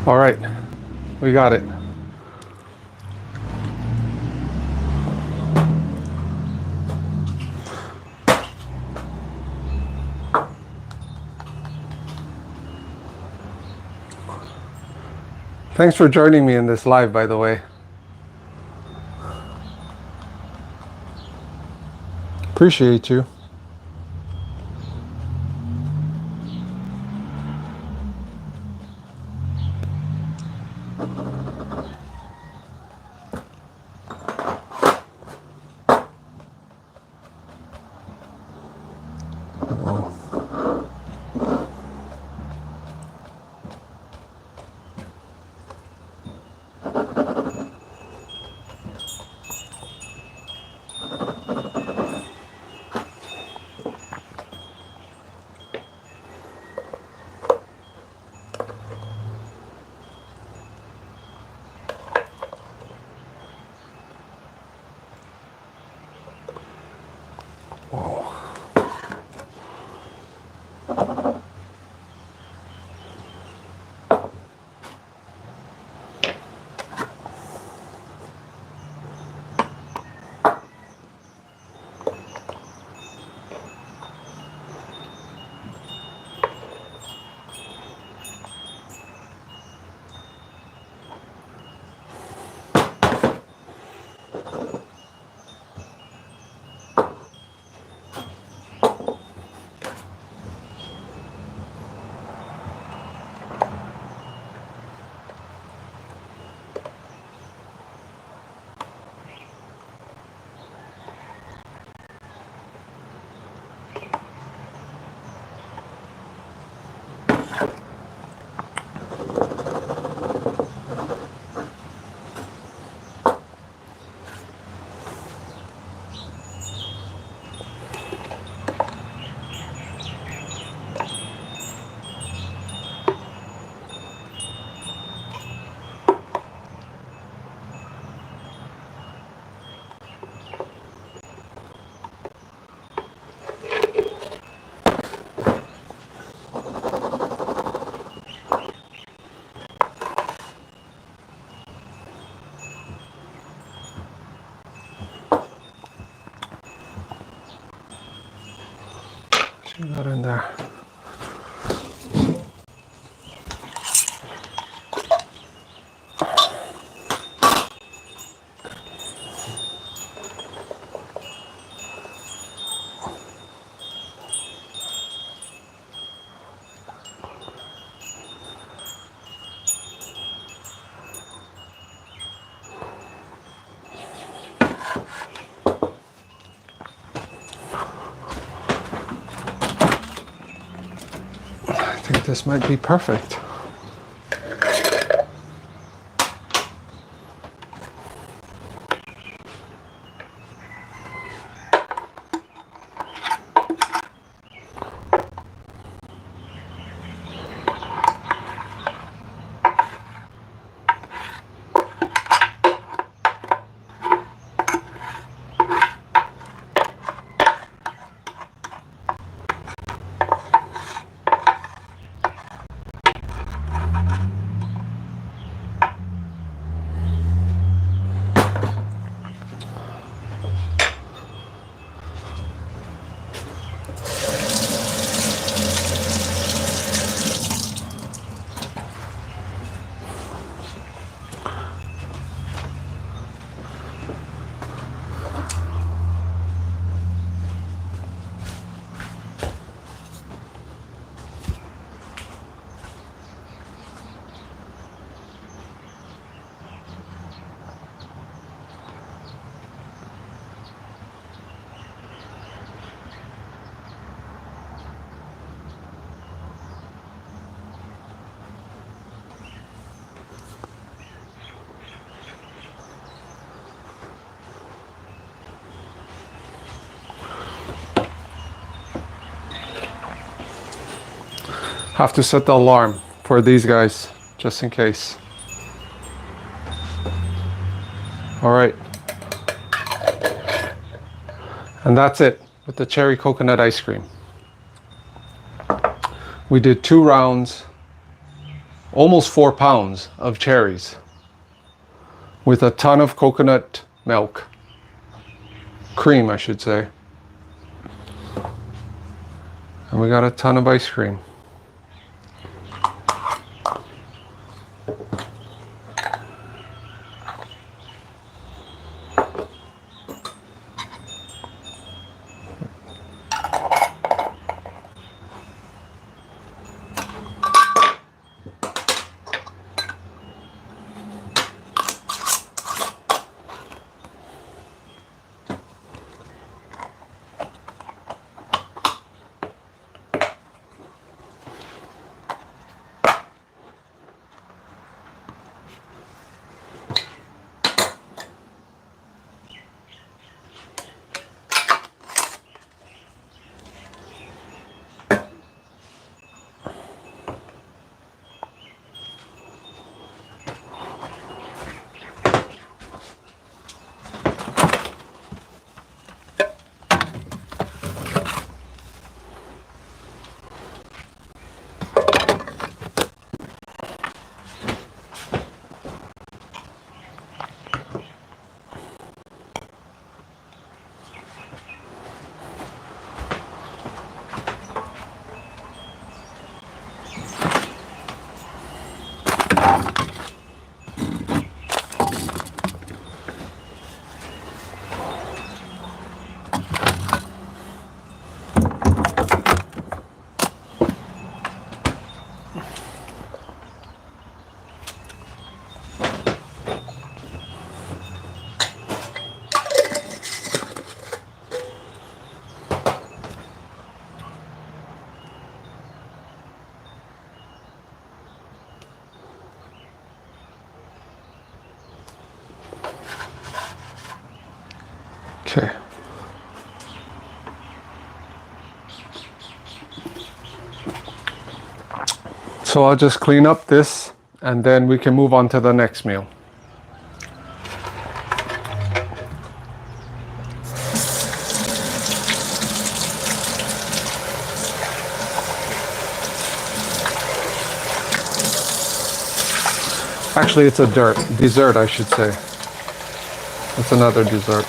All right, we got it. Thanks for joining me in this live, by the way. Appreciate you. Whoa. See that in there. I think this might be perfect. Have to set the alarm for these guys, just in case. All right. And that's it with the cherry coconut ice cream. We did 2 rounds, almost 4 pounds of cherries with a ton of coconut milk. Cream, I should say. And we got a ton of ice cream. Okay. So I'll just clean up this and then we can move on to the next meal. Actually, it's a dessert, I should say. It's another dessert.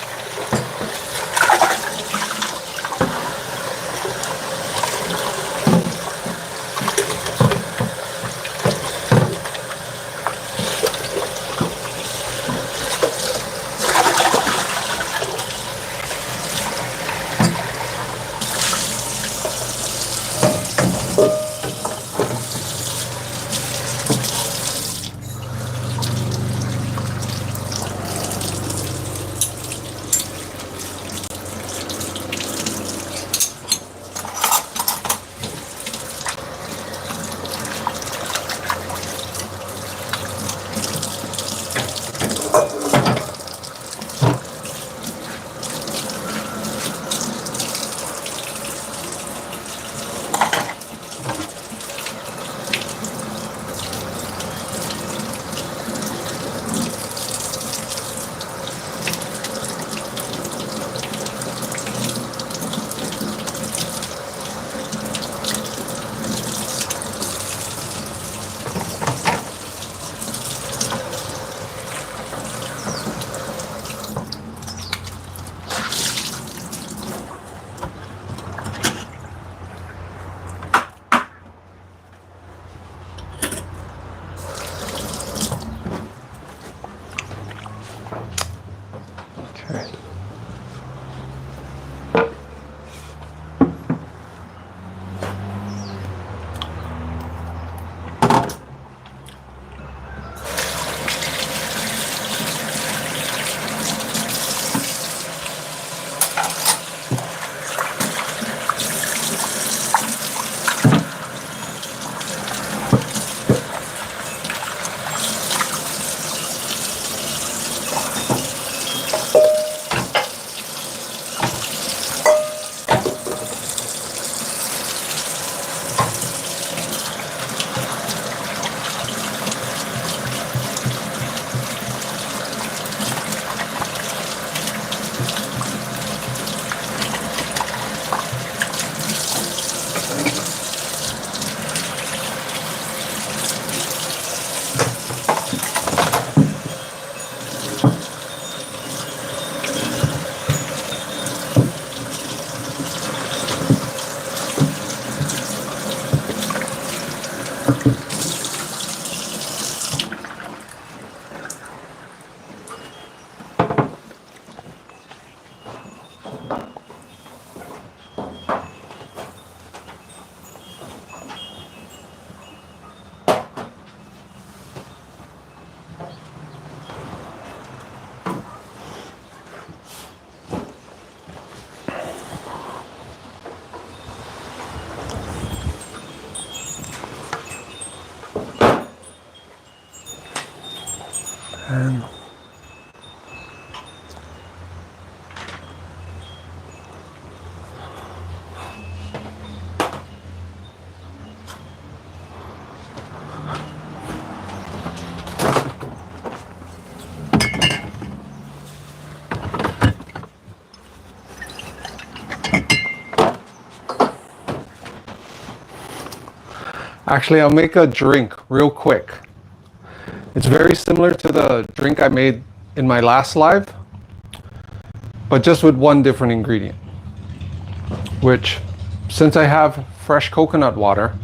And actually, I'll make a drink real quick. It's very similar to the drink I made in my last live, but just with one different ingredient, which, since I have fresh coconut water,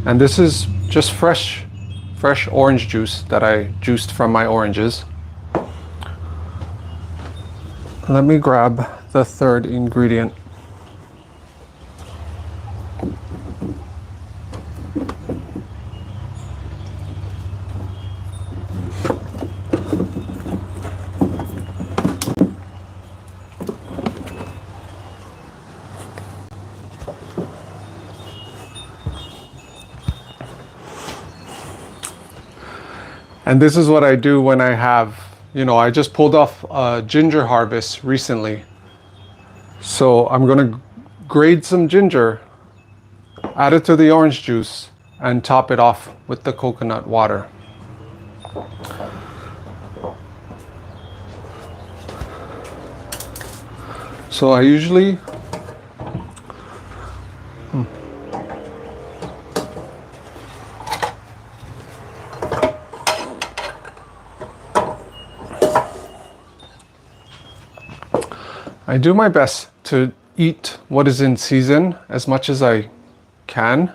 and this is just fresh orange juice that I juiced from my oranges. Let me grab the third ingredient. And this is what I do when I have, I just pulled off a ginger harvest recently. So I'm gonna grate some ginger, add it to the orange juice, and top it off with the coconut water. So I usually I do my best to eat what is in season as much as I can.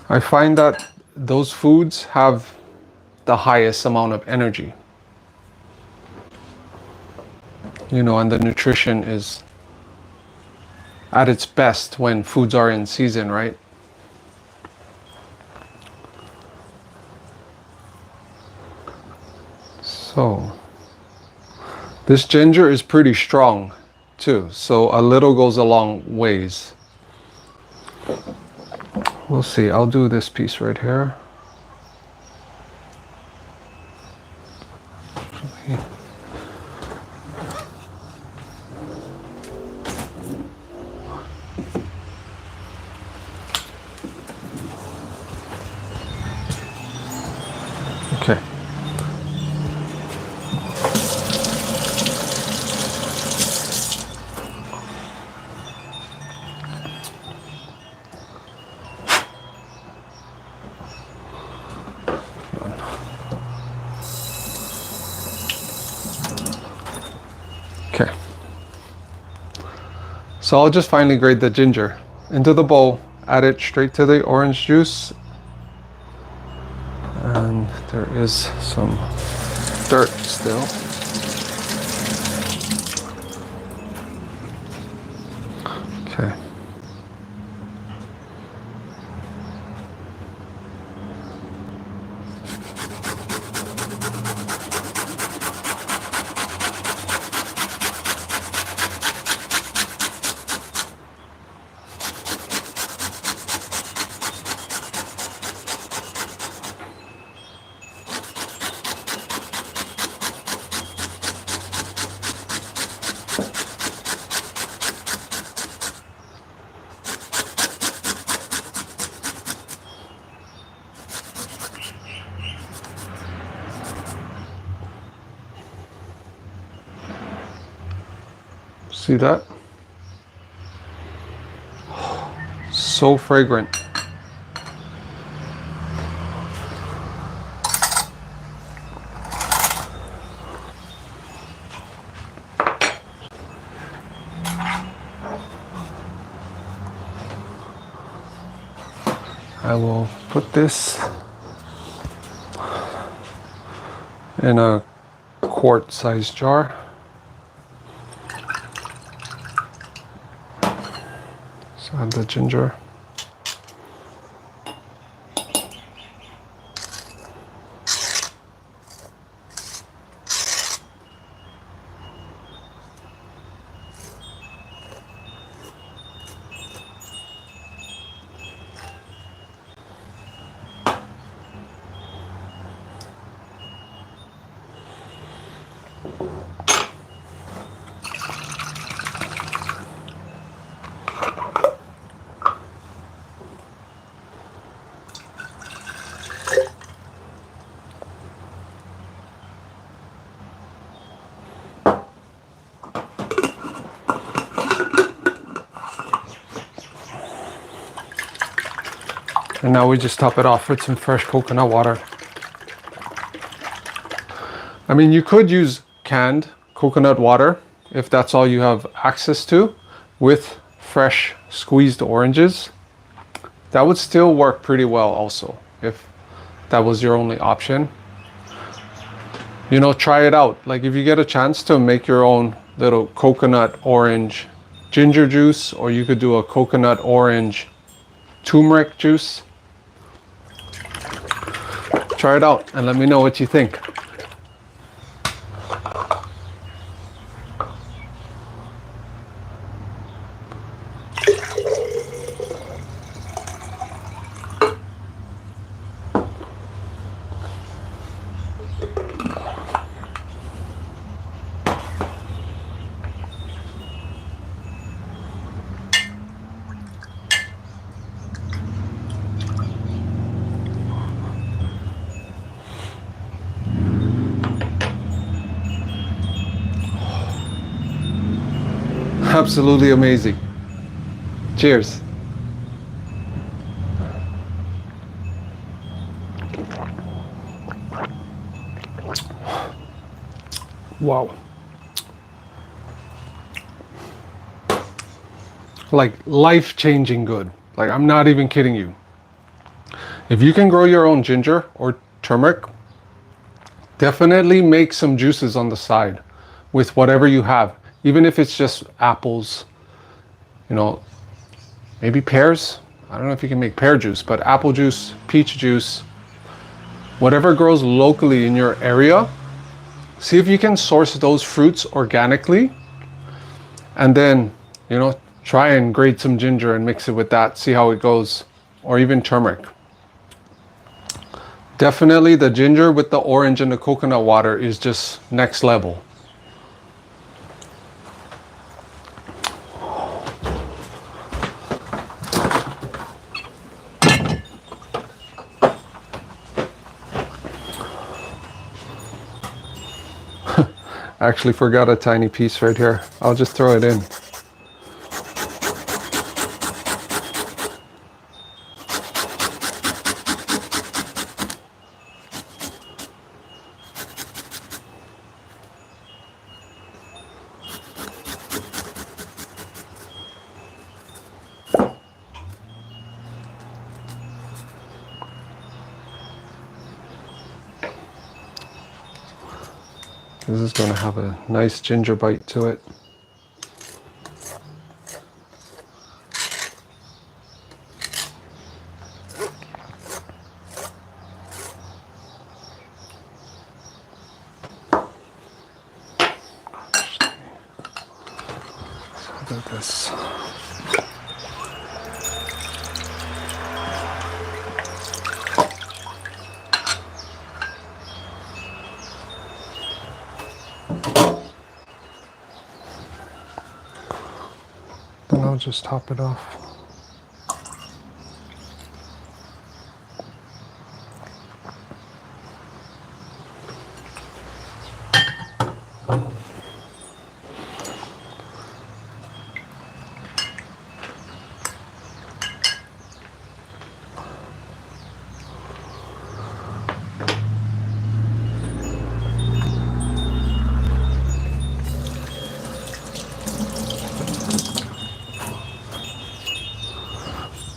I find that those foods have the highest amount of energy. And the nutrition is at its best when foods are in season, right? So this ginger is pretty strong too, so a little goes a long ways. We'll see. I'll do this piece right here. Okay. Okay. So I'll just finely grate the ginger into the bowl, add it straight to the orange juice. And there is some dirt still. Okay. See that? So fragrant. I will put this in a quart-sized jar. So add the ginger. And now we just top it off with some fresh coconut water. I mean, you could use canned coconut water if that's all you have access to, with fresh squeezed oranges. That would still work pretty well also, if that was your only option. You know, try it out. Like if you get a chance to make your own little coconut orange ginger juice, or you could do a coconut orange turmeric juice. Try it out and let me know what you think. Absolutely amazing. Cheers. Wow. Like life-changing good. Like I'm not even kidding you. If you can grow your own ginger or turmeric, definitely make some juices on the side with whatever you have. Even if it's just apples, you know, maybe pears. I don't know if you can make pear juice, but apple juice, peach juice, whatever grows locally in your area. See if you can source those fruits organically, and then, you know, try and grate some ginger and mix it with that, see how it goes, or even turmeric. Definitely the ginger with the orange and the coconut water is just next level. I actually forgot a tiny piece right here. I'll just throw it in. This is going to have a nice ginger bite to it. Look at this. Then I'll just top it off.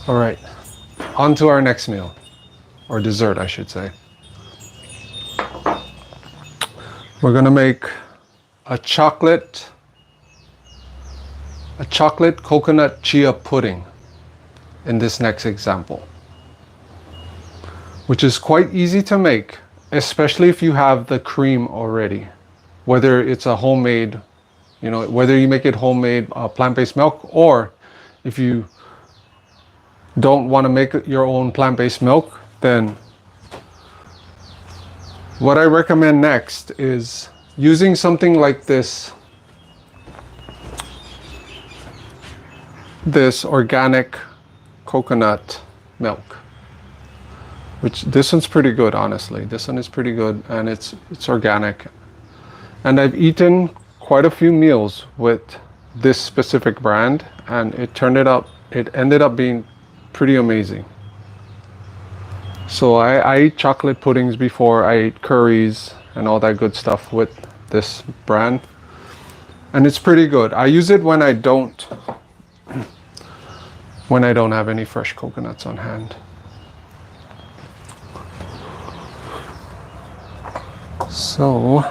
All right, on to our next meal, or dessert, I should say. We're gonna make a chocolate coconut chia pudding in this next example, which is quite easy to make, especially if you have the cream already. Whether it's a homemade, you know, whether you make it homemade plant-based milk, or if you don't want to make your own plant-based milk, then what I recommend next is using something like this organic coconut milk, which this one's pretty good, honestly. This one is pretty good, and it's organic. And I've eaten quite a few meals with this specific brand, and it ended up being pretty amazing. So I ate chocolate puddings before, I ate curries and all that good stuff with this brand, and it's pretty good. I use it when I don't have any fresh coconuts on hand. So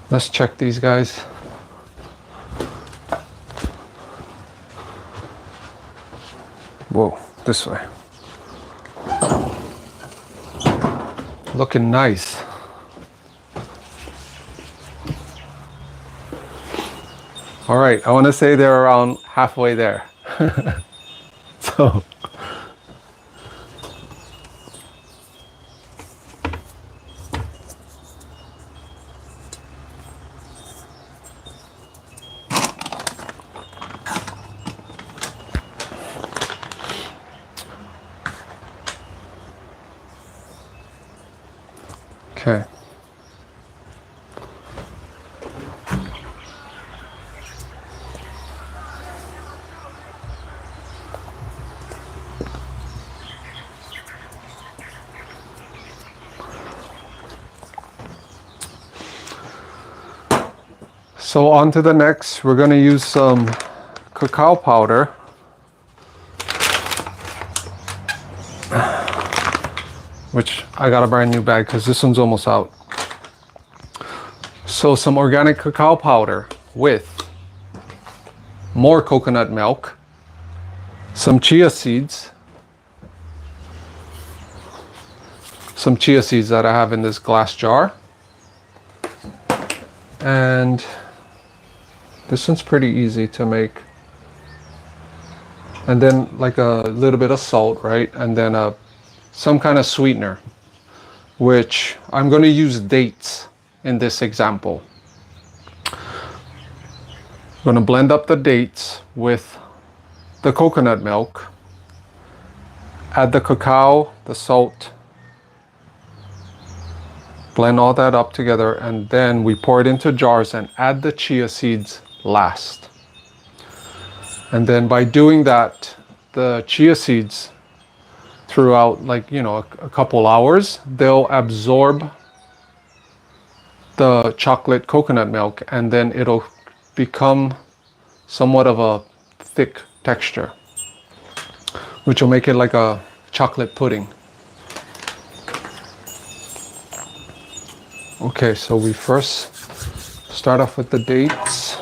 let's check these guys. Whoa, this way. Looking nice. All right, I want to say they're around halfway there. So okay. So on to the next, we're going to use some cacao powder. Which I got a brand new bag because this one's almost out. So some organic cacao powder with more coconut milk, some chia seeds that I have in this glass jar, and this one's pretty easy to make. And then like a little bit of salt, right? And then some kind of sweetener, which I'm going to use dates in this example. I'm going to blend up the dates with the coconut milk, add the cacao, the salt, blend all that up together, and then we pour it into jars and add the chia seeds last. And then by doing that, the chia seeds throughout, like, you know, a couple hours, they'll absorb the chocolate coconut milk, and then it'll become somewhat of a thick texture, which will make it like a chocolate pudding. Okay, so we first start off with the dates.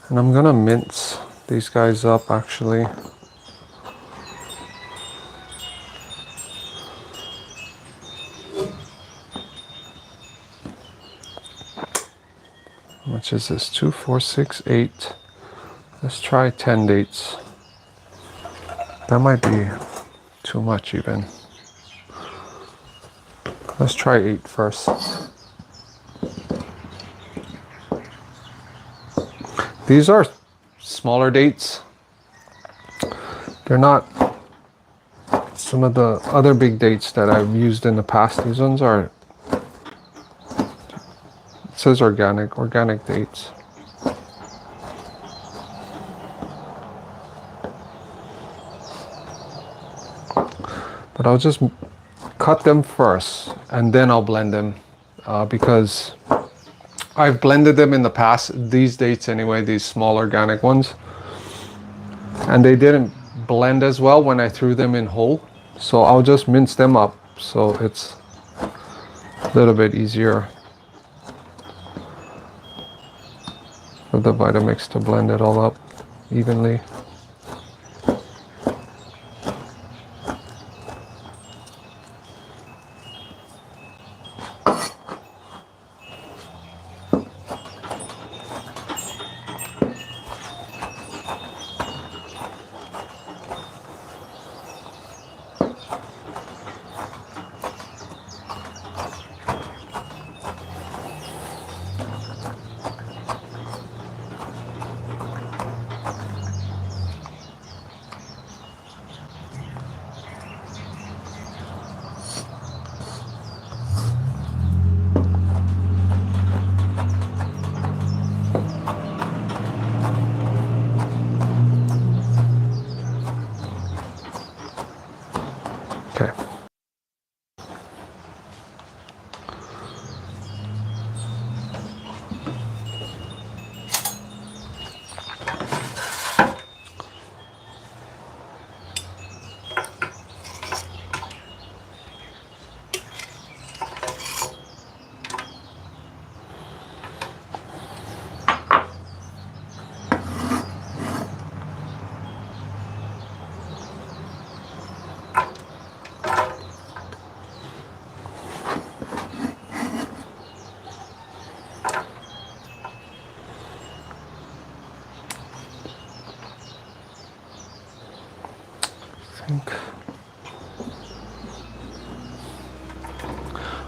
And I'm gonna mince these guys up actually. How much is this? 2, 4, 6, 8. Let's try 10 dates. That might be too much even. Let's try 8 first. These are smaller dates. They're not some of the other big dates that I've used in the past. These ones are, it says organic dates. But I'll just cut them first and then I'll blend them because I've blended them in the past, these dates anyway, these small organic ones, and they didn't blend as well when I threw them in whole. So I'll just mince them up so it's a little bit easier for the Vitamix to blend it all up evenly.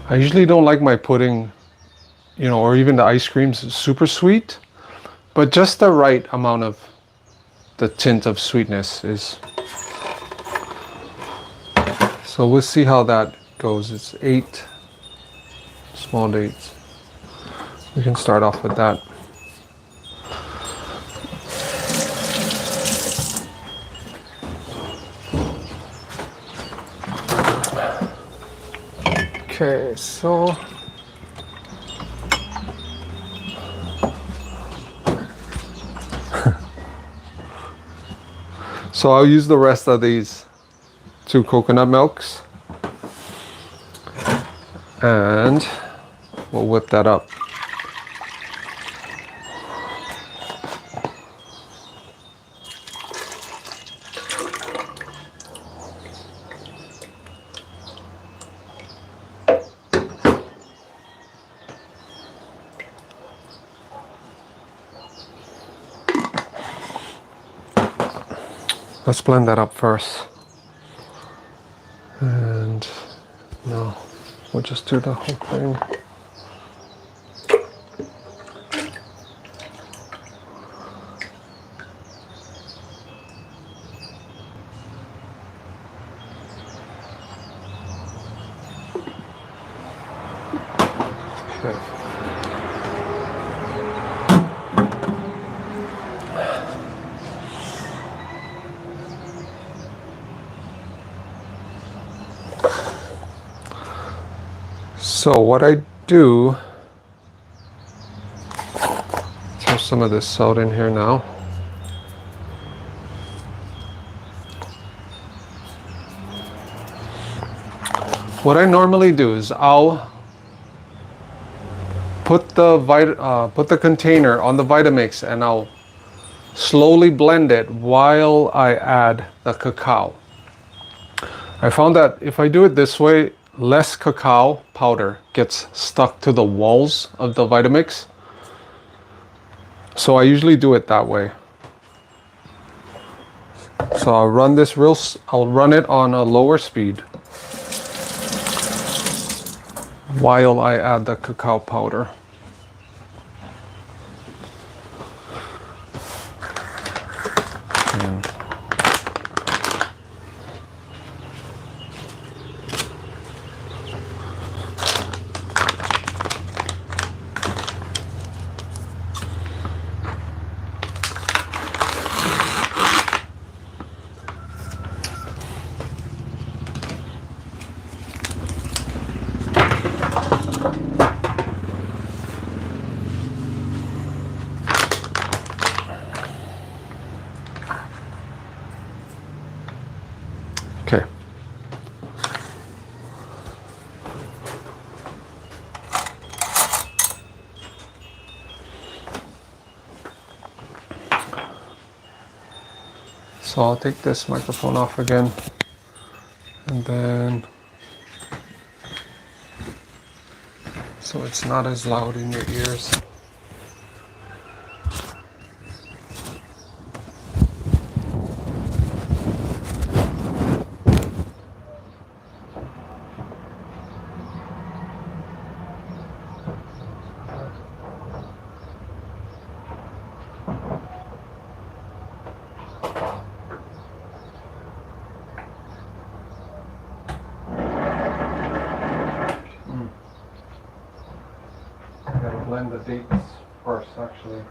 I usually don't like my pudding, you know, or even the ice creams super sweet, but just the right amount of the tint of sweetness is. So we'll see how that goes. It's 8 small dates. We can start off with that. Okay, so I'll use the rest of these 2 coconut milks and we'll whip that up. Let's blend that up first. And no, we'll just do the whole thing. Okay. So what I do, throw some of this salt in here now. What I normally do is I'll put the container on the Vitamix and I'll slowly blend it while I add the cacao. I found that if I do it this way, less cacao powder gets stuck to the walls of the Vitamix. So I usually do it that way. So I'll run this I'll run it on a lower speed while I add the cacao powder. And okay. So I'll take this microphone off again, and then so it's not as loud in your ears. I gotta blend the dates first, actually.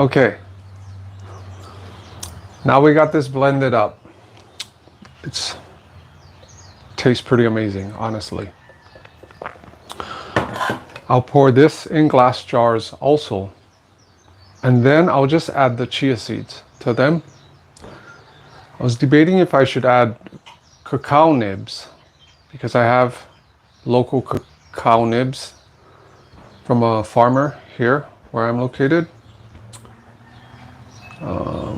Okay. Now we got this blended up. It tastes pretty amazing, honestly. I'll pour this in glass jars also. And then I'll just add the chia seeds to them. I was debating if I should add cacao nibs because I have local cacao nibs from a farmer here where I'm located.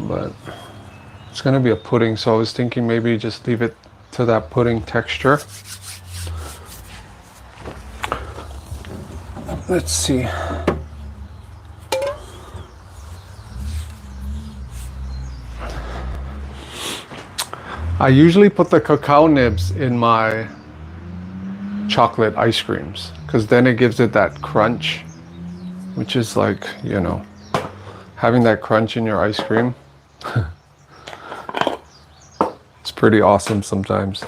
But it's going to be a pudding, so I was thinking maybe just leave it to that pudding texture. Let's see. I usually put the cacao nibs in my chocolate ice creams because then it gives it that crunch, which is like, you know, having that crunch in your ice cream. It's pretty awesome sometimes.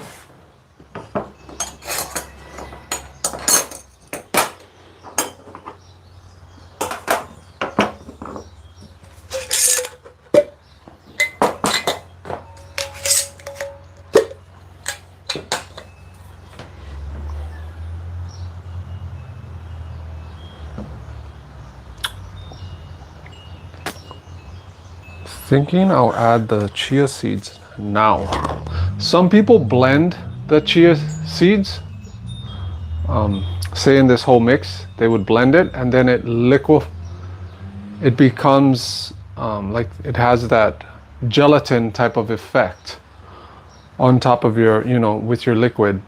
Thinking I'll add the chia seeds now. Some people blend the chia seeds. Say in this whole mix, they would blend it and then it becomes like it has that gelatin type of effect on top of your, you know, with your liquid.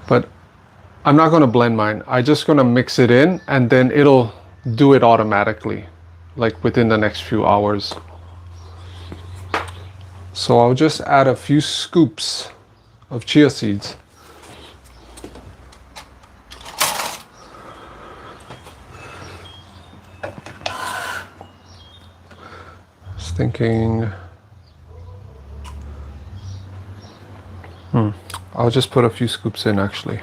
But I'm not going to blend mine. I'm just going to mix it in and then it'll do it automatically, like within the next few hours. So I'll just add a few scoops of chia seeds. Just thinking, I'll just put a few scoops in actually.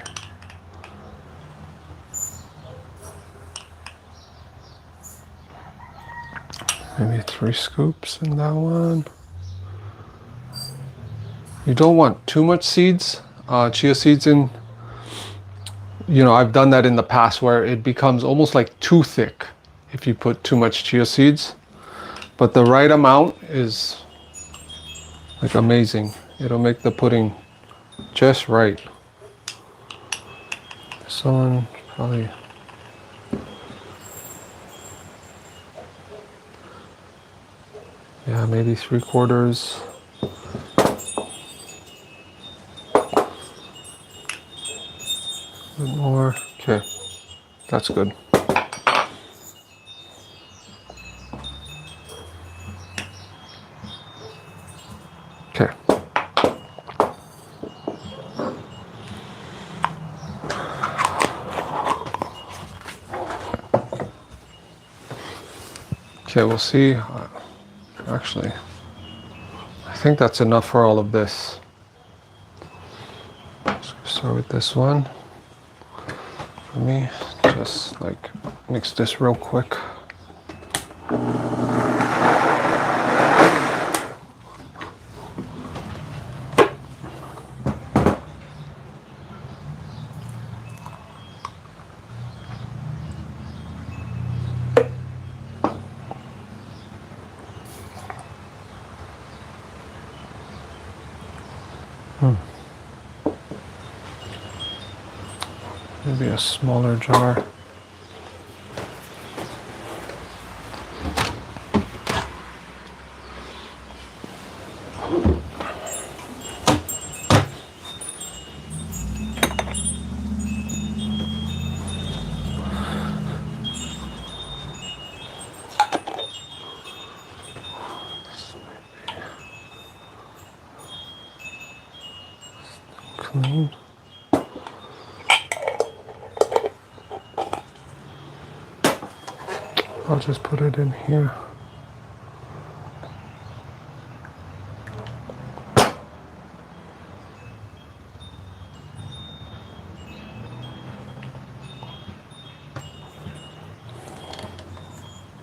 Maybe 3 scoops in that one. You don't want too much seeds, chia seeds in. You know, I've done that in the past where it becomes almost like too thick if you put too much chia seeds. But the right amount is like amazing. It'll make the pudding just right. This one probably. Yeah, maybe 3/4. A bit more. Okay, that's good. Okay. Okay, we'll see. Actually, I think that's enough for all of this. Let's start with this one. For me, just like mix this real quick. Maybe a smaller jar. Clean. I'll just put it in here.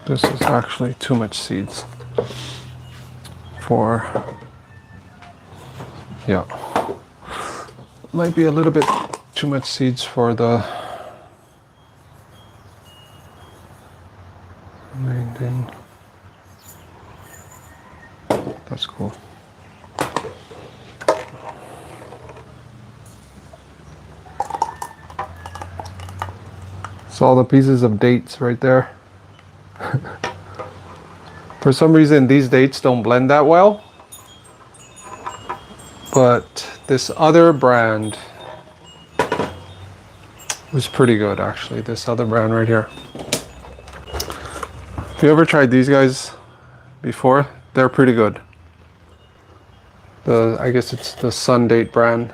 This is actually too much seeds for, yeah, might be a little bit too much seeds for the main thing. That's cool. It's all the pieces of dates right there. For some reason these dates don't blend that well, but this other brand was pretty good actually. This other brand right here. Have you ever tried these guys before? They're pretty good. I guess it's the Sun Date brand.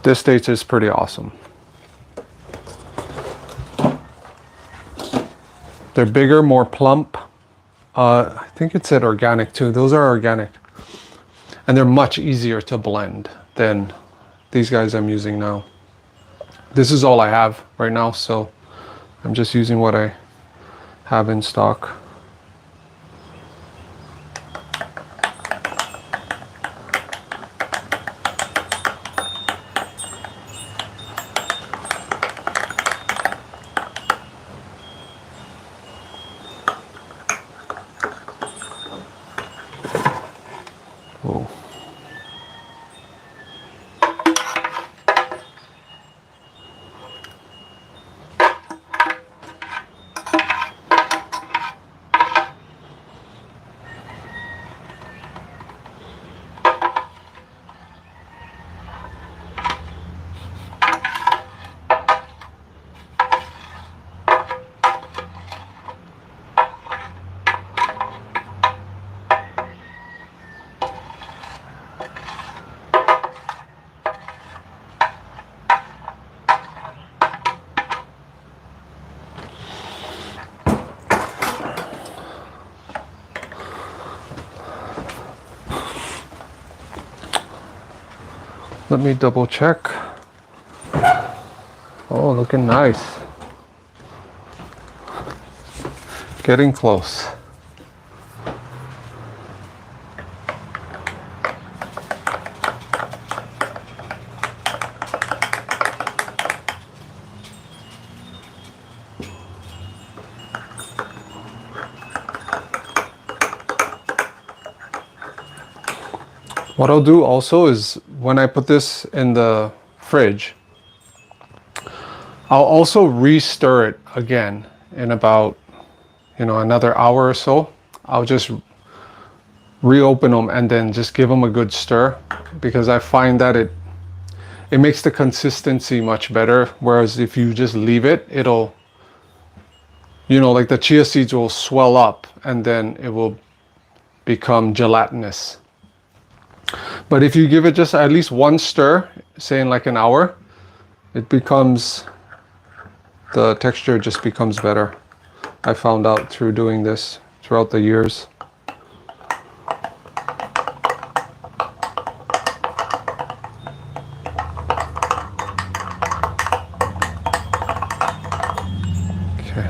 This date is pretty awesome. They're bigger, more plump. I think it said organic too. Those are organic. And they're much easier to blend than these guys I'm using now. This is all I have right now, so I'm just using what I have in stock. Whoa. Let me double check. Oh, looking nice. Getting close. What I'll do also is when I put this in the fridge, I'll also re-stir it again in about, another hour or so. I'll just reopen them and then just give them a good stir, because I find that it makes the consistency much better. Whereas if you just leave it, it'll, like the chia seeds will swell up and then it will become gelatinous. But if you give it just at least one stir, say in like an hour, the texture just becomes better. I found out through doing this throughout the years. Okay.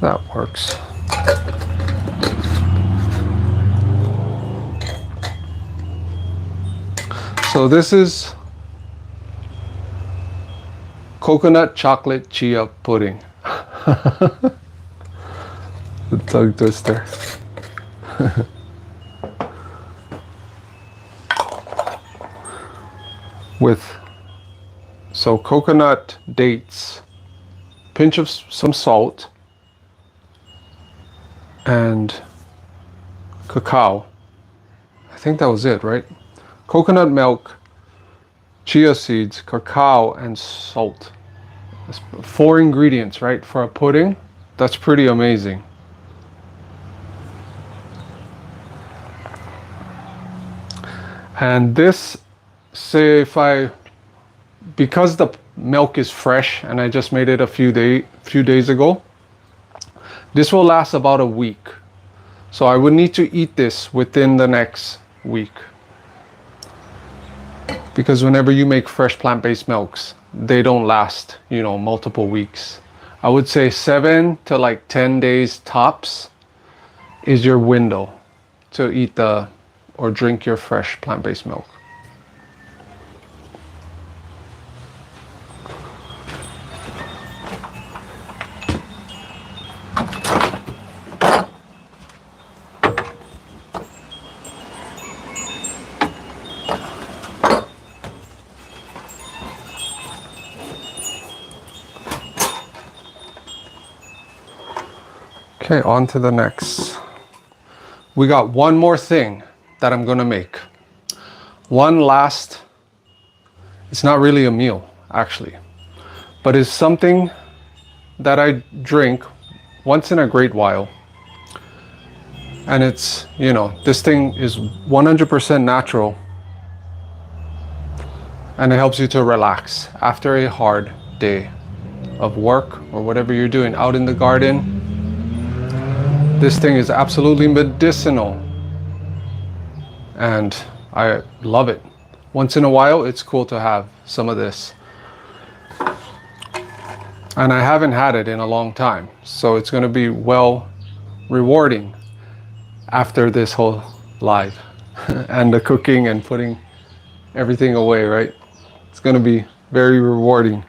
That works. So this is coconut chocolate chia pudding. The tongue twister. So coconut, dates, pinch of some salt, and cacao. I think that was it, right? Coconut milk, chia seeds, cacao, and salt. That's 4 ingredients, right? For a pudding, that's pretty amazing. And this, say because the milk is fresh and I just made it a few days ago, this will last about a week. So I would need to eat this within the next week. because whenever you make fresh plant-based milks, they don't last, multiple weeks. I would say 7 to like 10 days tops is your window to eat or drink your fresh plant-based milk. Okay, on to the next. We got one more thing that I'm gonna make. One last, it's not really a meal actually, but it's something that I drink once in a great while. And it's, this thing is 100% natural, and it helps you to relax after a hard day of work or whatever you're doing out in the garden. This thing is absolutely medicinal, and I love it. Once in a while, it's cool to have some of this. And I haven't had it in a long time, so it's going to be well rewarding after this whole live and the cooking and putting everything away, right? It's going to be very rewarding.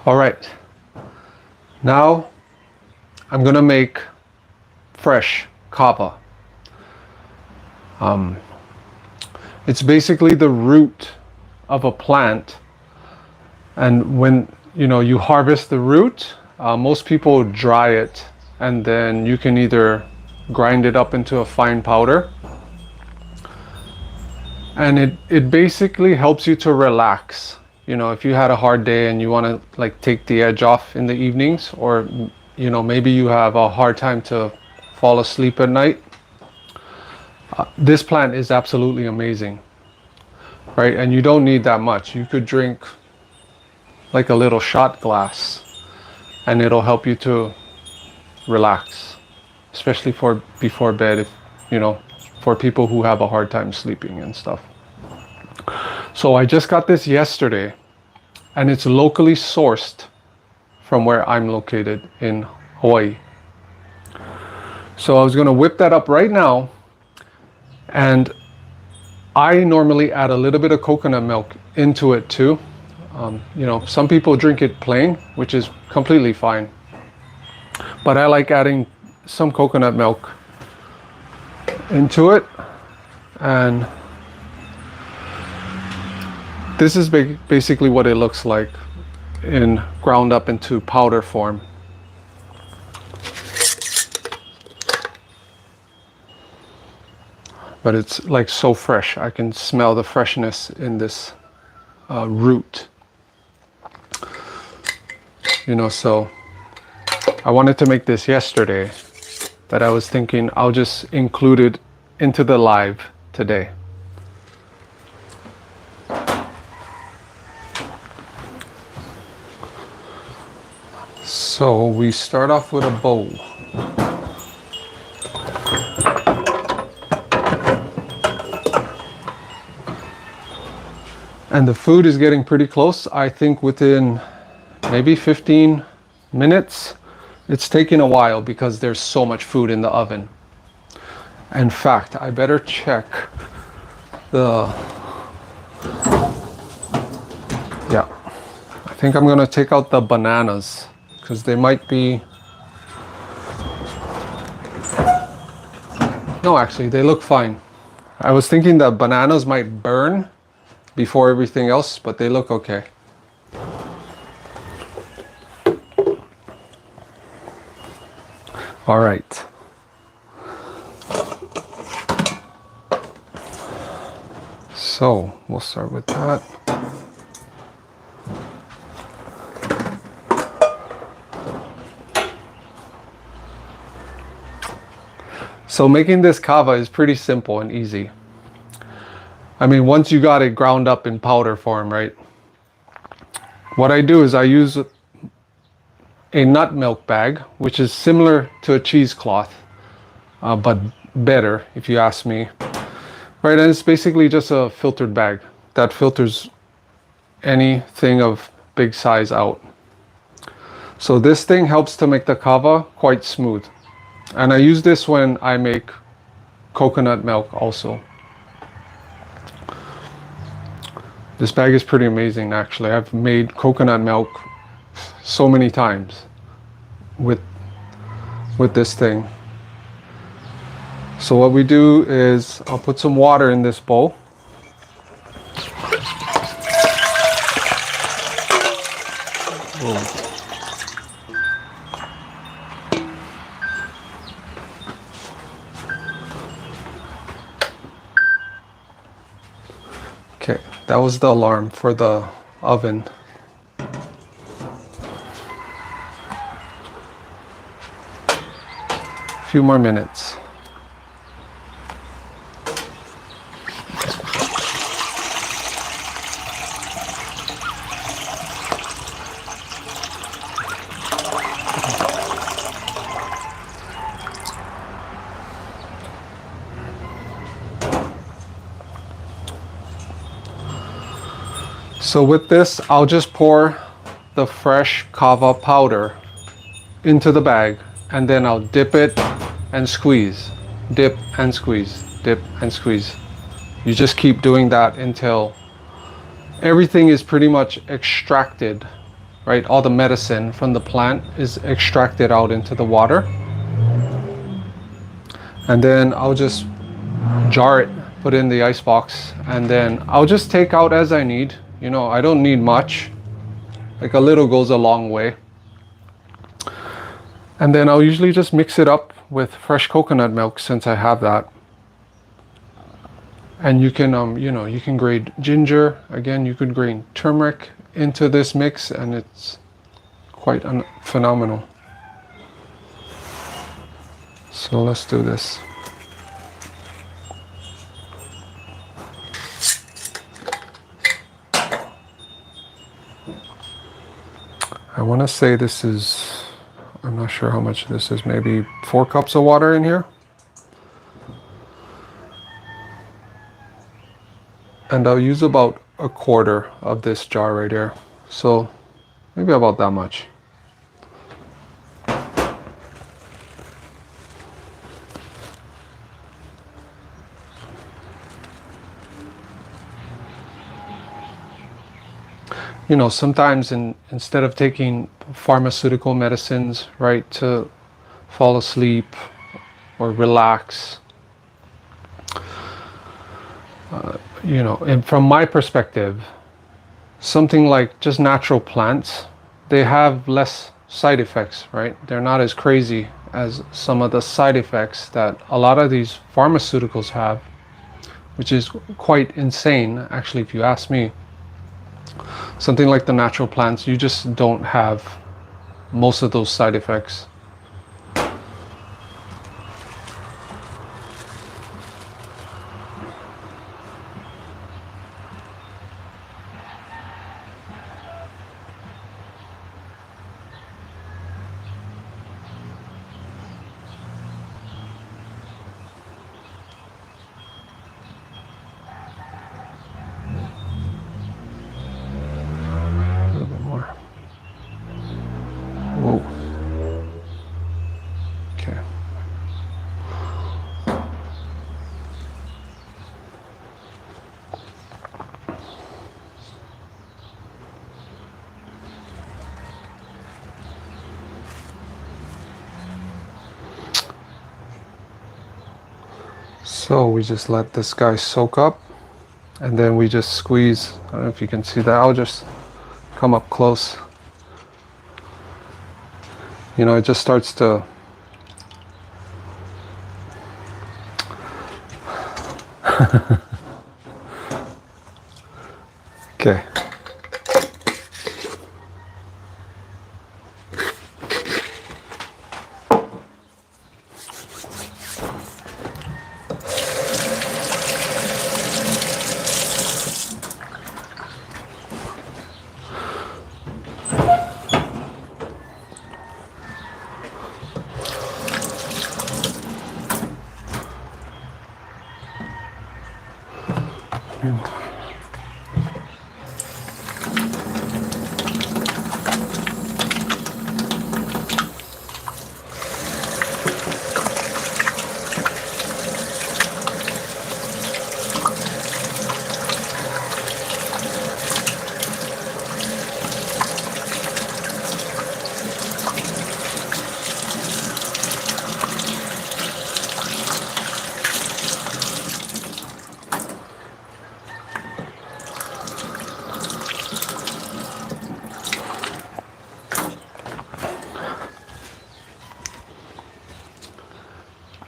All right, now I'm gonna make fresh kava. It's basically the root of a plant, and when you harvest the root, most people dry it, and then you can either grind it up into a fine powder, and it basically helps you to relax. If you had a hard day and you want to like take the edge off in the evenings, or maybe you have a hard time to fall asleep at night, this plant is absolutely amazing, right? And you don't need that much. You could drink like a little shot glass and it'll help you to relax, especially for before bed, if for people who have a hard time sleeping and stuff. So I just got this yesterday, and it's locally sourced from where I'm located in Hawaii. So I was going to whip that up right now, and I normally add a little bit of coconut milk into it too. Some people drink it plain, which is completely fine, but I like adding some coconut milk into it. And this is basically what it looks like in ground up into powder form. But it's like so fresh. I can smell the freshness in this root. So I wanted to make this yesterday, that I was thinking I'll just include it into the live today. So we start off with a bowl. And the food is getting pretty close. I think within maybe 15 minutes. It's taking a while because there's so much food in the oven. In fact, I better check yeah, I think I'm gonna take out the bananas because they might be, no, actually they look fine. I was thinking that bananas might burn before everything else, but they look okay. All right. So we'll start with that. So making this kava is pretty simple and easy. I mean, once you got it ground up in powder form, right? What I do is I use a nut milk bag, which is similar to a cheesecloth, but better, if you ask me. Right, and it's basically just a filtered bag that filters anything of big size out. So this thing helps to make the kava quite smooth. And I use this when I make coconut milk also. This bag is pretty amazing, actually. I've made coconut milk so many times with this thing. So what we do is I'll put some water in this bowl. Okay, that was the alarm for the oven. A few more minutes. So with this, I'll just pour the fresh kava powder into the bag, and then I'll dip it and squeeze, dip and squeeze, dip and squeeze. You just keep doing that until everything is pretty much extracted right? All the medicine from the plant is extracted out into the water. And then I'll just jar it, put it in the ice box, and then I'll just take out as I need. You know, I don't need much. Like a little goes a long way. And then I'll usually just mix it up with fresh coconut milk since I have that. And you can, you know, you can grate ginger. Again, you could grate turmeric into this mix, and it's quite phenomenal. So let's do this. I want to say this is, I'm not sure how much this is, maybe 4 cups of water in here. And I'll use about a quarter of this jar right here. So maybe about that much. You know, sometimes instead of taking pharmaceutical medicines, right, to fall asleep or relax, you know, and from my perspective, something like just natural plants, they have less side effects, right? They're not as crazy as some of the side effects that a lot of these pharmaceuticals have, which is quite insane, actually, if you ask me. Something like the natural plants, you just don't have most of those side effects. So we just let this guy soak up, and then we just squeeze. I don't know if you can see that. I'll just come up close. You know, it just starts to okay.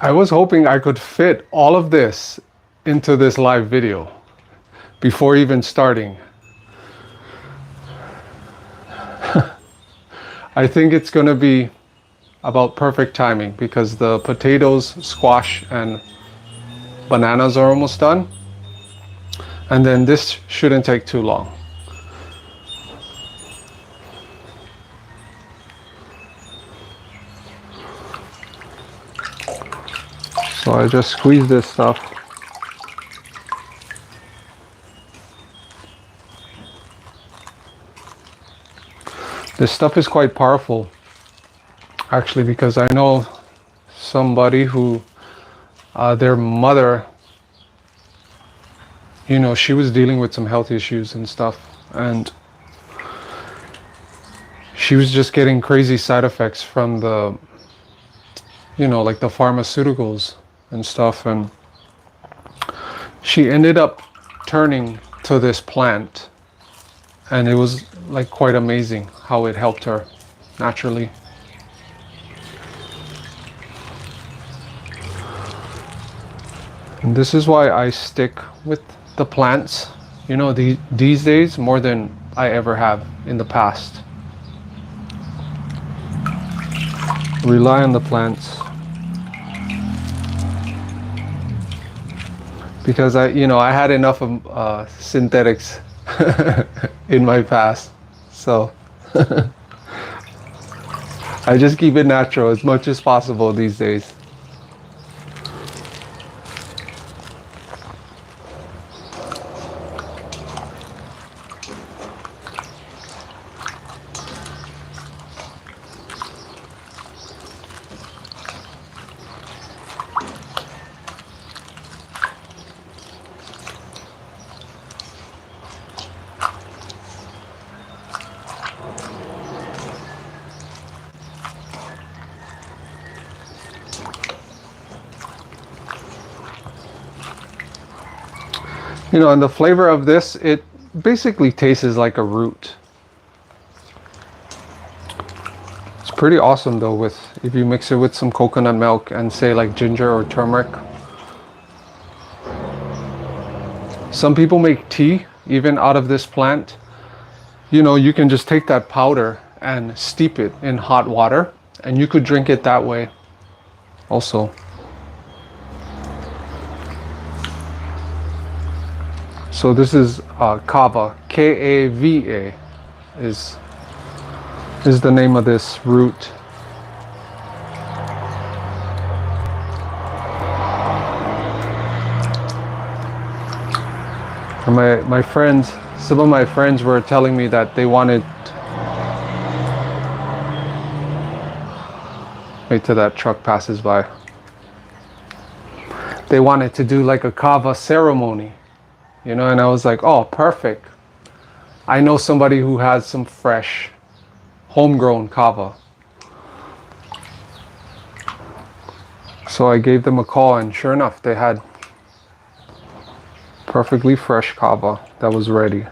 I was hoping I could fit all of this into this live video before even starting. I think it's going to be about perfect timing because the potatoes, squash, and bananas are almost done. And then this shouldn't take too long. So I just squeeze this stuff. This stuff is quite powerful, actually, because I know somebody who, their mother, you know, she was dealing with some health issues and stuff. And she was just getting crazy side effects from the, like the pharmaceuticals and stuff. And she ended up turning to this plant, and it was like quite amazing how it helped her naturally. And this is why I stick with the plants, these days more than I ever have in the past. Rely on the plants. Because I had enough of synthetics in my past. So I just keep it natural as much as possible these days. And the flavor of this, it basically tastes like a root. It's pretty awesome though, if you mix it with some coconut milk and say like ginger or turmeric. Some people make tea even out of this plant. You can just take that powder and steep it in hot water, and you could drink it that way also. So this is kava, K-A-V-A is the name of this root. And my friends, some of my friends were telling me that they wanted, wait till that truck passes by. They wanted to do like a kava ceremony. And I was like, oh, perfect. I know somebody who has some fresh, homegrown kava. So I gave them a call, and sure enough, they had perfectly fresh kava that was ready.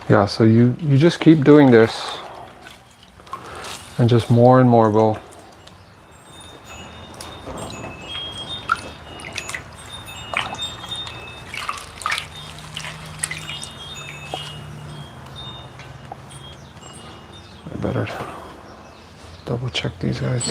Yeah, so you just keep doing this, and just more and more will. I better double check these guys.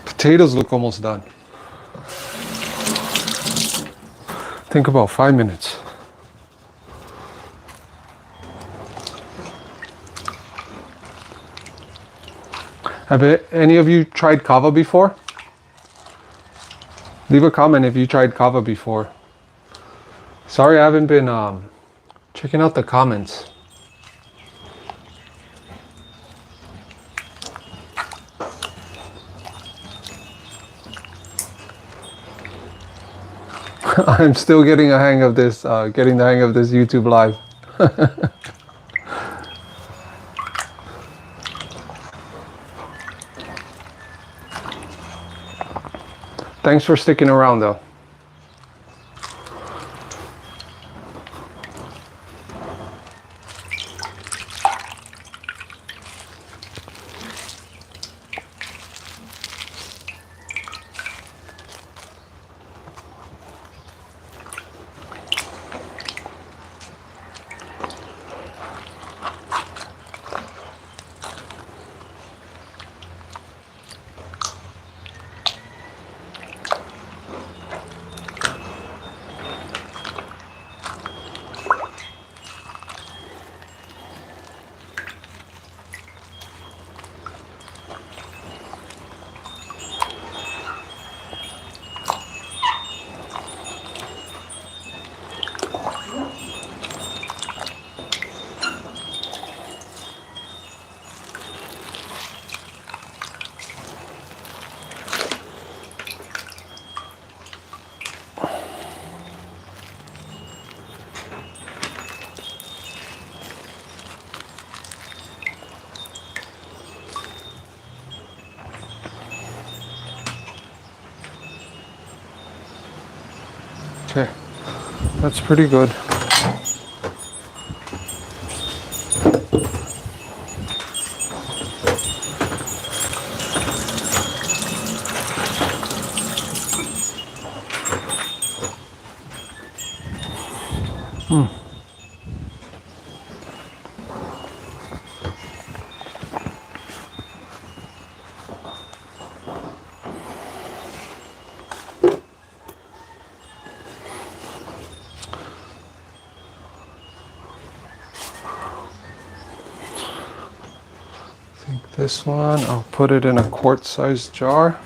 Potatoes look almost done. Think about 5 minutes. Have any of you tried kava before? Leave a comment if you tried kava before. Sorry, I haven't been checking out the comments. I'm still getting the hang of this YouTube live. Thanks for sticking around though. Okay, that's pretty good. I think this one, I'll put it in a quart-sized jar.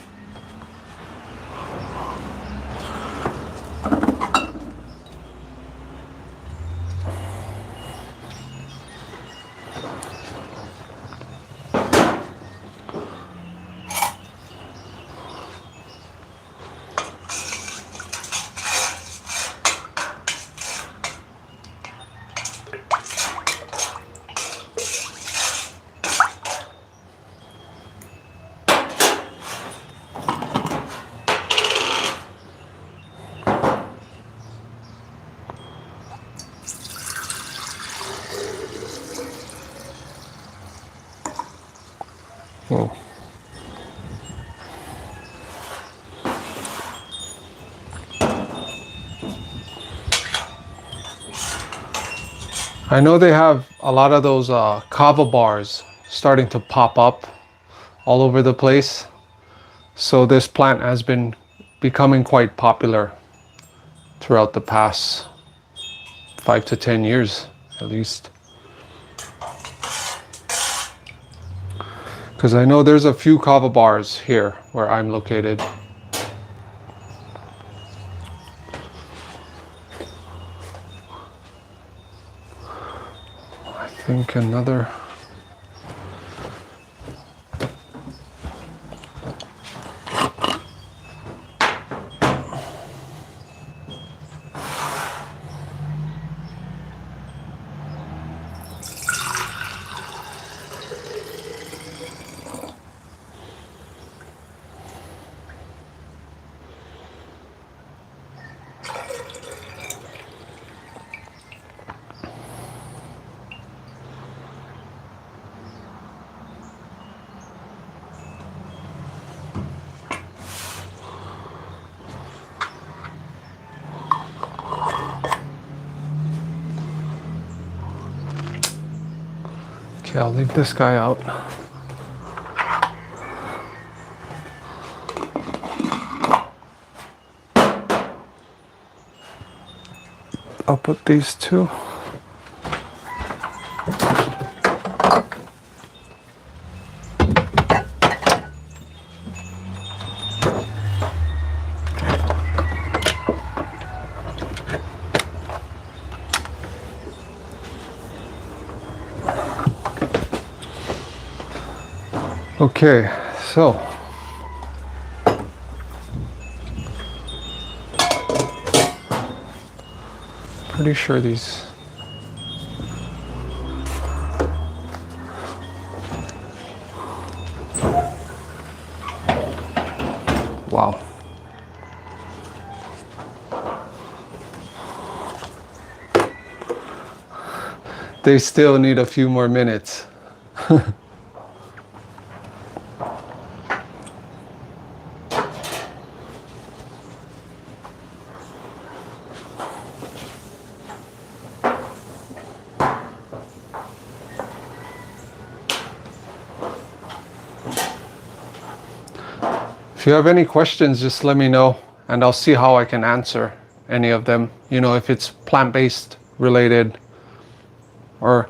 Whoa. I know they have a lot of those kava bars starting to pop up all over the place. So this plant has been becoming quite popular throughout the past 5 to 10 years at least. Because I know there's a few kava bars here where I'm located. I think another. Okay, I'll leave this guy out. I'll put these two. Okay, so pretty sure these wow. They still need a few more minutes. If you have any questions, just let me know and I'll see how I can answer any of them. You know, if it's plant-based related or,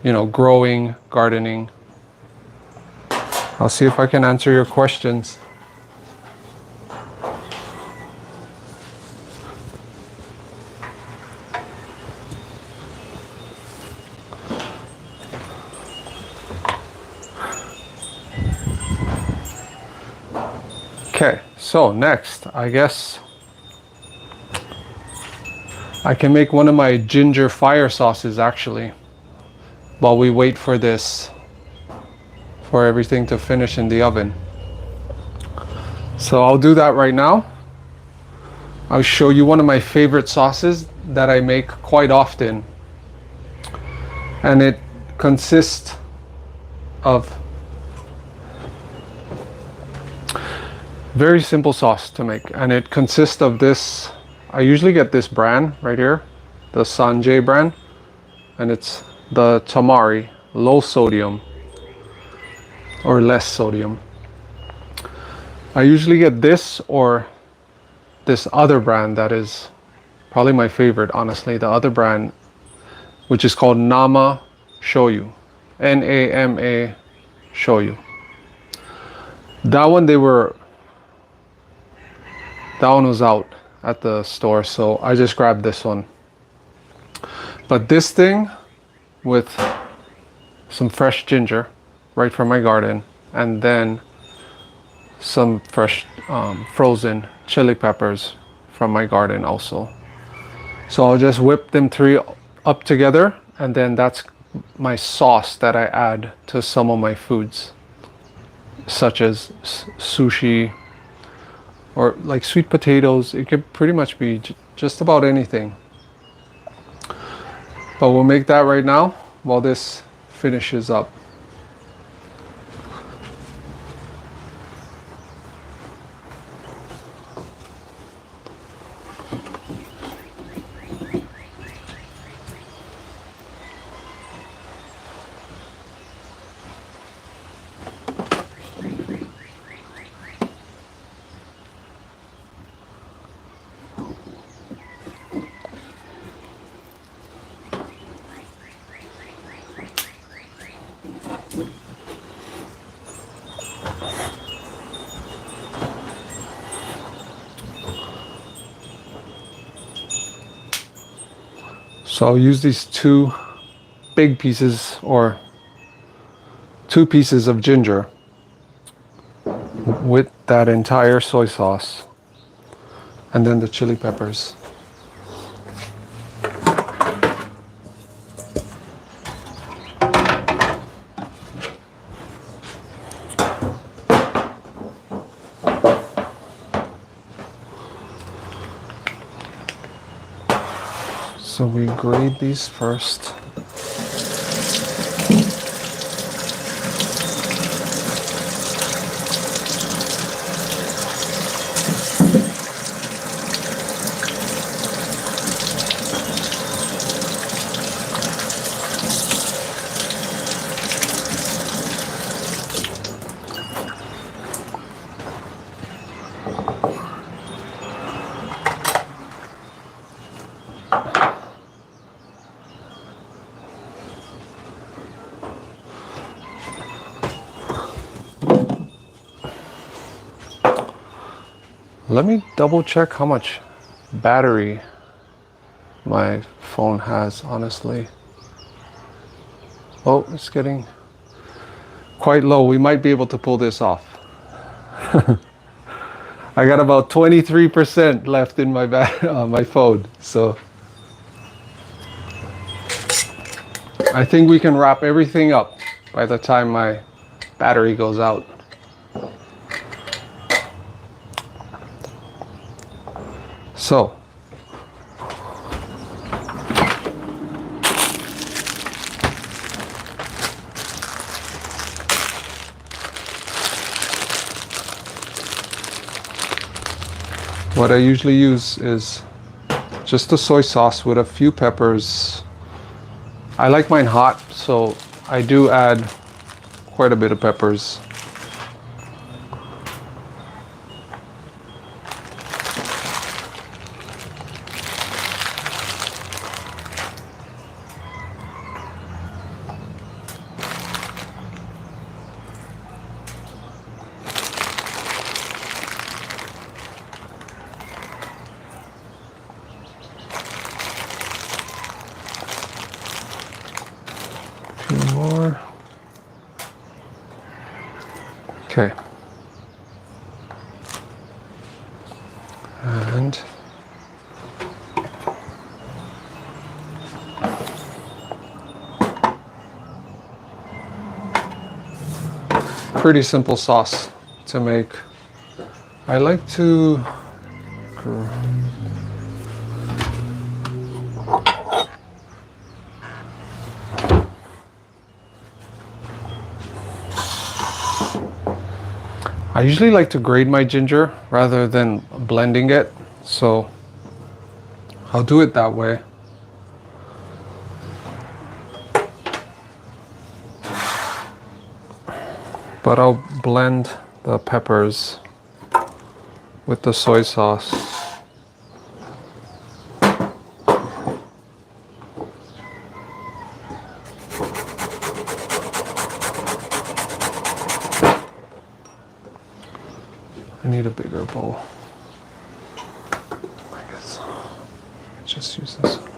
you know, growing, gardening. I'll see if I can answer your questions. Okay, so next, I guess I can make one of my ginger fire sauces actually, while we wait for this, for everything to finish in the oven. So I'll do that right now. I'll show you one of my favorite sauces that I make quite often. And it consists of very simple sauce to make. And it consists of this. I usually get this brand right here, the Sanjay brand. And it's the tamari, low sodium or less sodium. I usually get this or this other brand that is probably my favorite, honestly. The other brand, which is called Nama Shoyu, Nama Shoyu. That one was out at the store, so I just grabbed this one. But this thing with some fresh ginger right from my garden, and then some fresh frozen chili peppers from my garden also. So I'll just whip them three up together, and then that's my sauce that I add to some of my foods, such as sushi or like sweet potatoes. It could pretty much be just about anything. But we'll make that right now while this finishes up. So I'll use these two big pieces or 2 pieces of ginger with that entire soy sauce, and then the chili peppers. So we grate these first. Let me double check how much battery my phone has, honestly. Oh, it's getting quite low. We might be able to pull this off. I got about 23% left in my my phone, so I think we can wrap everything up by the time my battery goes out. So what I usually use is just the soy sauce with a few peppers. I like mine hot, so I do add quite a bit of peppers. More. Okay. And pretty simple sauce to make. I like to I usually like to grate my ginger rather than blending it, so I'll do it that way. But I'll blend the peppers with the soy sauce. I need a bigger bowl. I guess just use this one.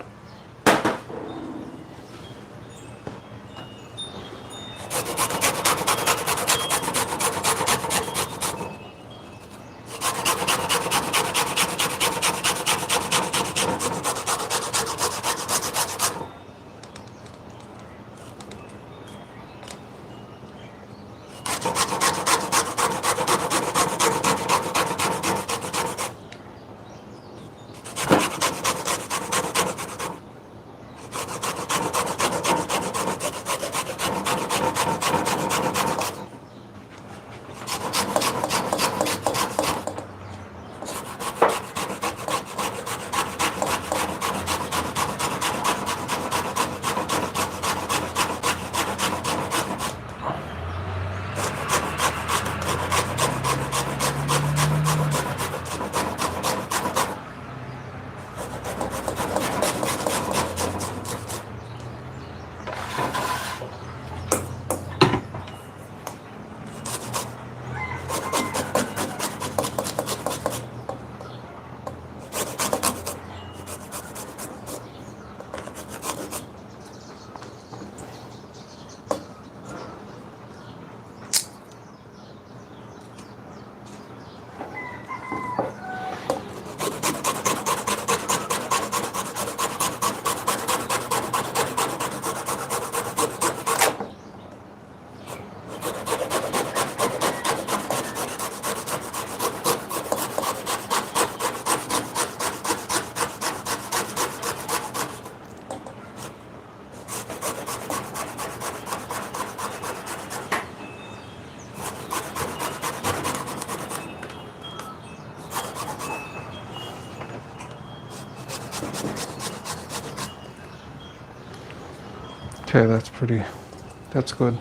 Okay, that's good.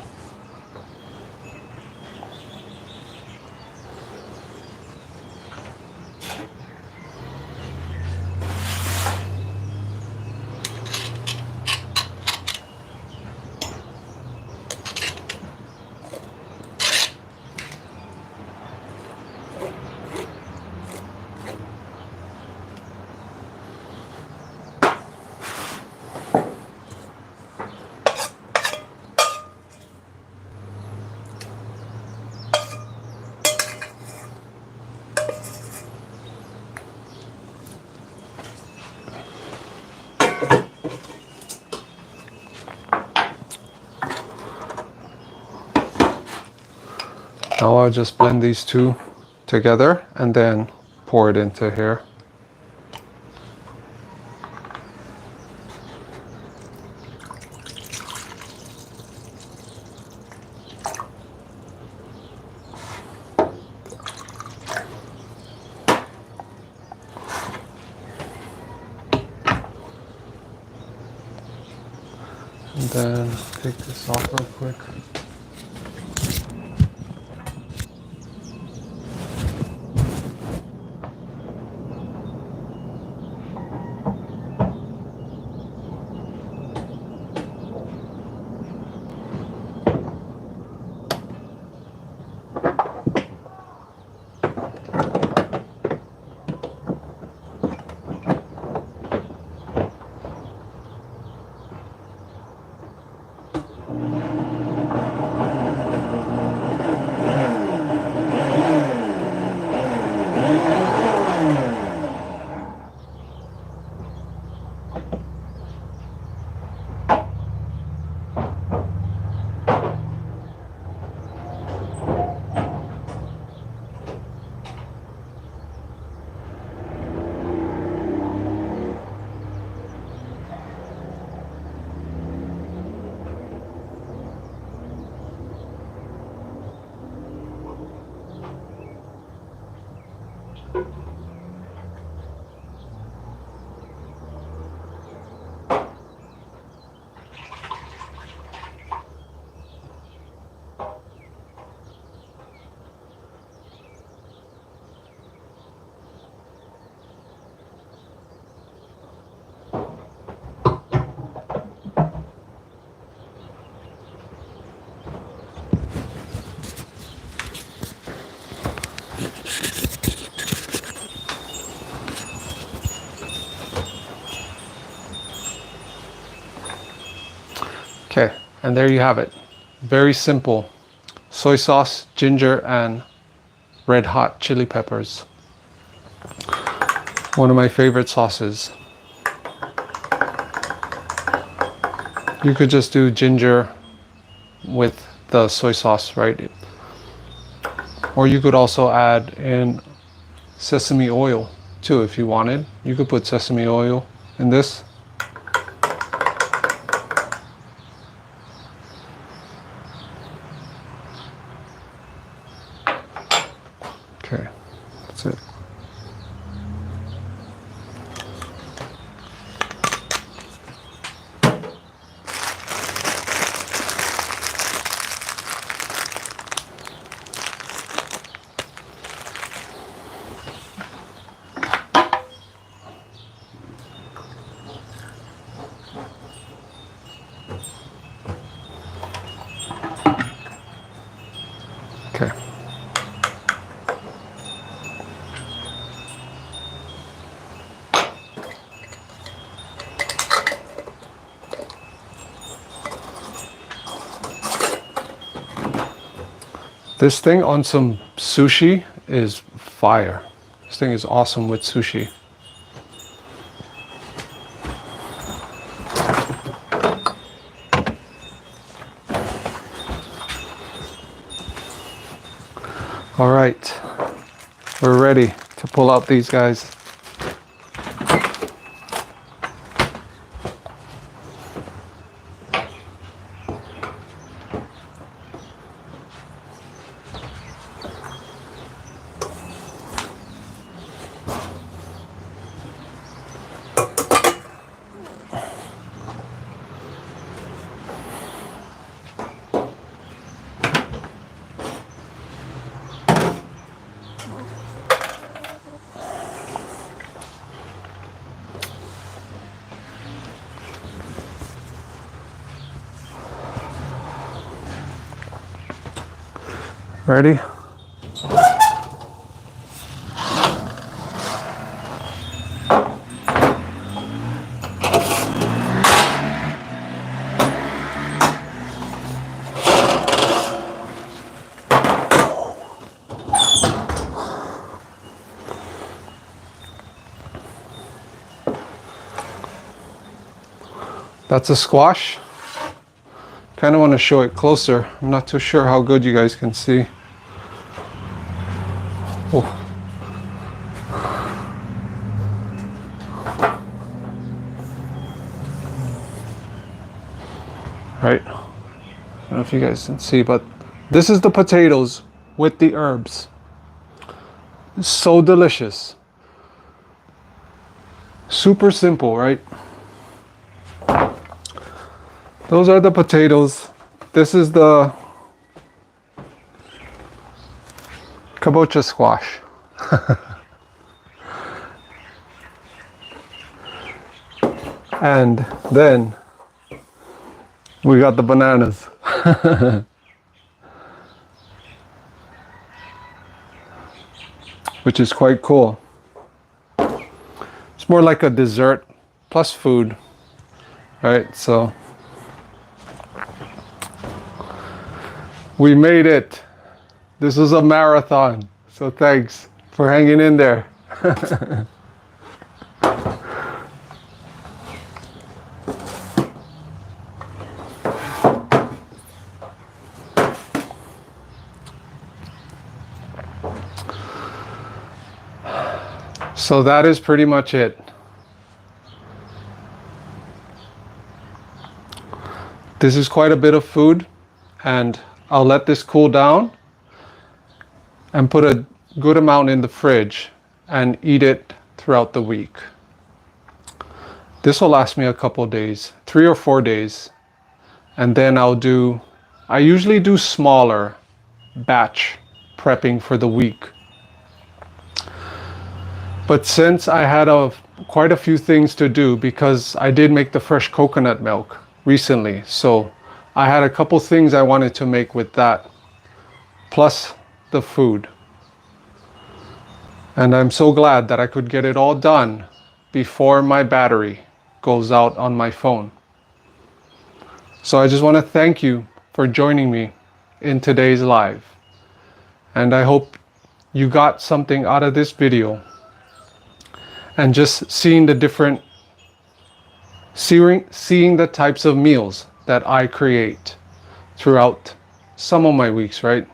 Now I'll just blend these two together and then pour it into here. And then take this off real quick. Okay, and there you have it. Very simple. Soy sauce, ginger, and red hot chili peppers. One of my favorite sauces. You could just do ginger with the soy sauce, right? Or you could also add in sesame oil too if you wanted. You could put sesame oil in this. Okay, that's it. Okay. This thing on some sushi is fire. This thing is awesome with sushi. All right, we're ready to pull out these guys. Ready? That's a squash. Kind of want to show it closer. I'm not too sure how good you guys can see. Oh. Right. I don't know if you guys can see, but this is the potatoes with the herbs. It's so delicious. Super simple, right? Those are the potatoes. This is the kabocha squash. And then we got the bananas. Which is quite cool. It's more like a dessert plus food, right? So we made it. This was a marathon. So thanks for hanging in there. So that is pretty much it. This is quite a bit of food, and I'll let this cool down and put a good amount in the fridge and eat it throughout the week. This will last me a couple days, 3 or 4 days, and then I usually do smaller batch prepping for the week. But since I had quite a few things to do, because I did make the fresh coconut milk recently, so I had a couple things I wanted to make with that, plus the food. And I'm so glad that I could get it all done before my battery goes out on my phone. So I just want to thank you for joining me in today's live. And I hope you got something out of this video. And just seeing the types of meals that I create throughout some of my weeks, right?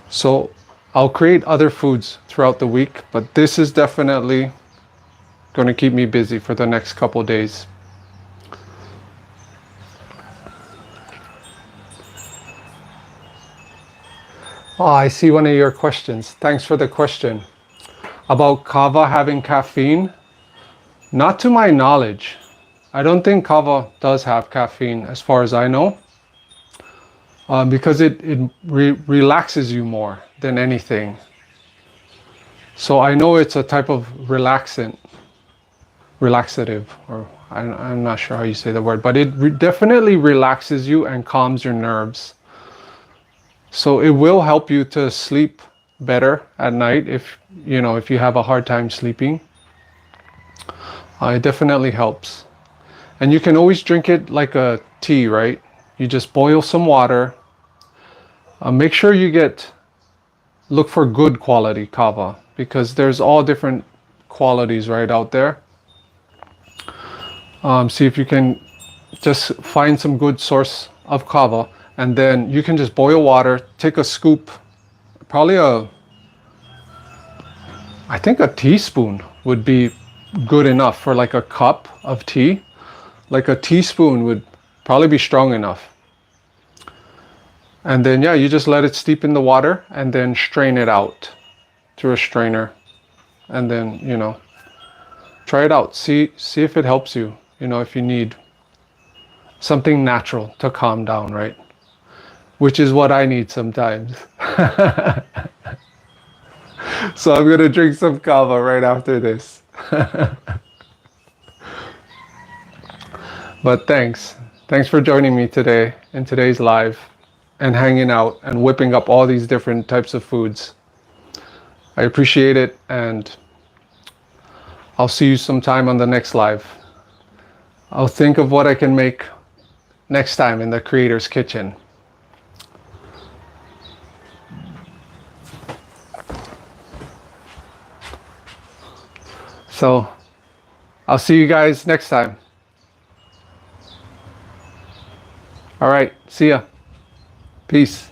So I'll create other foods throughout the week, but this is definitely going to keep me busy for the next couple days. Oh, I see one of your questions. Thanks for the question. About kava having caffeine? Not to my knowledge. I don't think kava does have caffeine as far as I know. Because it relaxes you more than anything. So I know it's a type of relaxative, or I'm not sure how you say the word, but it definitely relaxes you and calms your nerves. So it will help you to sleep better at night if you have a hard time sleeping. It definitely helps. And you can always drink it like a tea, right? You just boil some water. Make sure you look for good quality kava, because there's all different qualities right out there. See if you can just find some good source of kava, and then you can just boil water, take a scoop, probably I think a teaspoon would be good enough for like a cup of tea. Like a teaspoon would probably be strong enough. And then, yeah, you just let it steep in the water and then strain it out through a strainer. And then, try it out. See if it helps you, if you need something natural to calm down, right? Which is what I need sometimes. So I'm going to drink some kava right after this. But thanks. Thanks for joining me today in today's live, and hanging out and whipping up all these different types of foods. I appreciate it, and I'll see you sometime on the next live. I'll think of what I can make next time in the Creator's Kitchen. So I'll see you guys next time. All right, see ya. Peace.